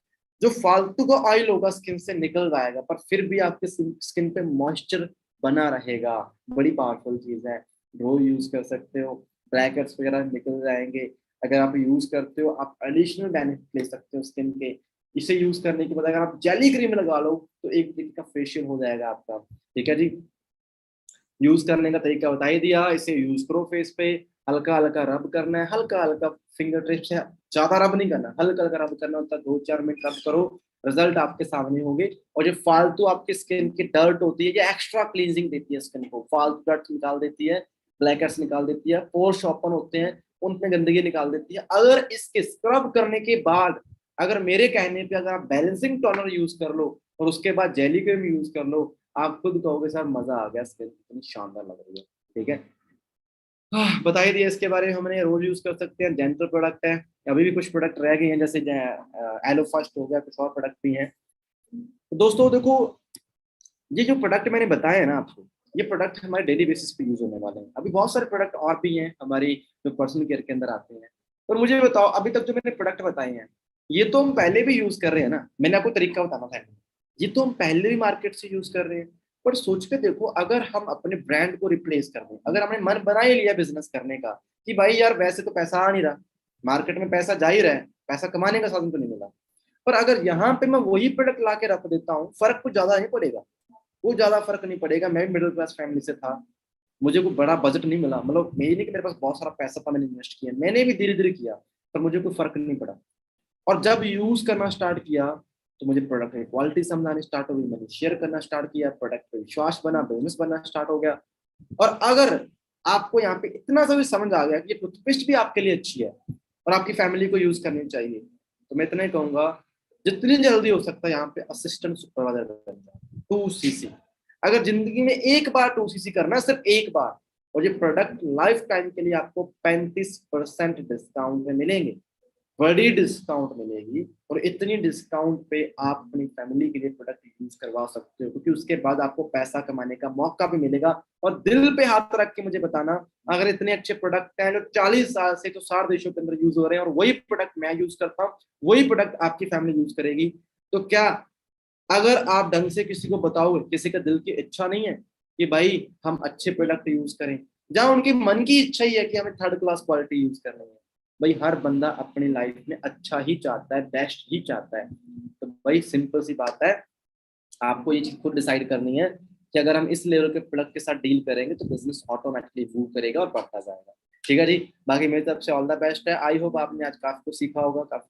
जो फालतू का ऑयल होगा स्किन से निकल जाएगा, पर फिर भी आपके स्किन पे मॉइस्चर बना रहेगा। बड़ी पावरफुल चीज है, रोज यूज कर सकते हो, ब्लैक हेड्स वगैरह निकल जाएंगे। अगर आप यूज करते हो, आप एडिशनल बेनिफिट ले सकते हो स्किन के। इसे यूज करने के बाद अगर आप जेली क्रीम लगा लो, तो एक तरीके का फेशियल हो जाएगा आपका। ठीक है जी, यूज करने का तरीका बता ही दिया। इसे यूज करो फेस पे, हल्का हल्का रब करना है, हल्का हल्का फिंगर टिप से, ज्यादा रब नहीं करना, हल्का हल्का रब करना होता है, 2-4 मिनट रब करो, रिजल्ट आपके सामने होंगे। और जो फालतू आपकी स्किन की डर्ट होती है, ये एक्स्ट्रा क्लींजिंग देती है स्किन को, फालतू डर्ट निकाल देती है, ब्लैकहेड्स निकाल देती है, पोर्स ओपन होते हैं उनमें गंदगी निकाल देती है। अगर इसके स्क्रब करने के बाद, अगर मेरे कहने पे अगर आप बैलेंसिंग टोनर यूज कर लो और उसके बाद जेली क्रीम यूज कर लो, आप खुद कहोगे सर मजा आ गया, स्किन कितनी शानदार लग रही है। ठीक है, बता ही दिया इसके बारे में, हमने रोज यूज कर सकते हैं, जेंटल प्रोडक्ट है। अभी भी कुछ प्रोडक्ट रह गए हैं, जैसे एलो फर्स्ट हो गया, कुछ और प्रोडक्ट भी हैं। तो दोस्तों देखो, ये जो प्रोडक्ट मैंने बताया है ना आपको, ये प्रोडक्ट हमारे डेली बेसिस पे यूज होने वाले हैं। अभी बहुत सारे प्रोडक्ट और भी हैं हमारी, जो पर्सनल केयर के अंदर आते हैं। और मुझे बताओ, अभी तक जो मैंने प्रोडक्ट बताए हैं, ये तो हम पहले भी यूज कर रहे हैं ना, मैंने आपको तरीका बताना था, ये तो हम पहले भी मार्केट से यूज कर रहे हैं। पर सोच के देखो, अगर हम अपने ब्रांड को रिप्लेस कर दें, अगर हमने मन बना ही लिया बिजनेस करने का कि भाई यार वैसे तो पैसा आ नहीं रहा, मार्केट में पैसा जा ही रहा है, पैसा कमाने का साधन तो नहीं मिला, पर अगर यहाँ पे मैं वही प्रोडक्ट ला के रख देता हूँ, फर्क कुछ ज्यादा नहीं पड़ेगा, वो ज्यादा फर्क नहीं पड़ेगा। मैं भी मिडिल क्लास फैमिली से था, मुझे कोई बड़ा बजट नहीं मिला, मतलब मेरी नहीं कि मेरे पास बहुत सारा पैसा था, मैंने इन्वेस्ट किया, मैंने भी धीरे धीरे किया, पर मुझे कोई फर्क नहीं पड़ा। और जब यूज करना स्टार्ट किया, तो मुझे प्रोडक्ट की क्वालिटी समझ आनी स्टार्ट हो गई, मैंने शेयर करना स्टार्ट किया, प्रोडक्ट पे विश्वास बना, बिजनेस बनना स्टार्ट हो गया। और अगर आपको यहाँ पे इतना सा भी समझ आ गया कि ये टूथपेस्ट भी आपके लिए अच्छी है और आपकी फैमिली को यूज करनी चाहिए, तो मैं इतना ही कहूंगा, जितनी जल्दी हो सकता है यहाँ पे असिस्टेंट सुपरवाइजर बन जाए, 2cc। अगर जिंदगी में एक बार 2cc करना है, सिर्फ एक बार, और ये प्रोडक्ट लाइफ टाइम के लिए आपको 35% डिस्काउंट में मिलेंगे। बड़ी डिस्काउंट मिलेगी, और इतनी डिस्काउंट पे आप अपनी फैमिली के लिए प्रोडक्ट यूज करवा सकते हो, क्योंकि उसके बाद आपको पैसा कमाने का मौका भी मिलेगा। और दिल पे हाथ रख के मुझे बताना, अगर इतने अच्छे प्रोडक्ट हैं जो 40 साल से तो 60 देशों के अंदर यूज हो रहे हैं, और वही प्रोडक्ट मैं यूज करता हूँ, वही प्रोडक्ट आपकी फैमिली यूज करेगी, तो क्या अगर आप ढंग से किसी को बताओगे, किसी का दिल की इच्छा नहीं है कि भाई हम अच्छे प्रोडक्ट यूज करें, जहां उनकी मन की इच्छा ही है कि हमें थर्ड क्लास क्वालिटी यूज करनी है। भाई हर बंदा अपनी लाइफ में अच्छा ही चाहता है, बेस्ट ही चाहता है। तो भाई सिंपल सी बात है, आपको ये चीज खुद डिसाइड करनी है कि अगर हम इस लेवल के प्रोडक्ट के साथ डील करेंगे तो बिजनेस ऑटोमेटिकली मूव करेगा और बढ़ता जाएगा। ठीक है जी, बाकी मेरी तरफ से ऑल द बेस्ट है। आई होप आपने आज काफी कुछ सीखा होगा, काफी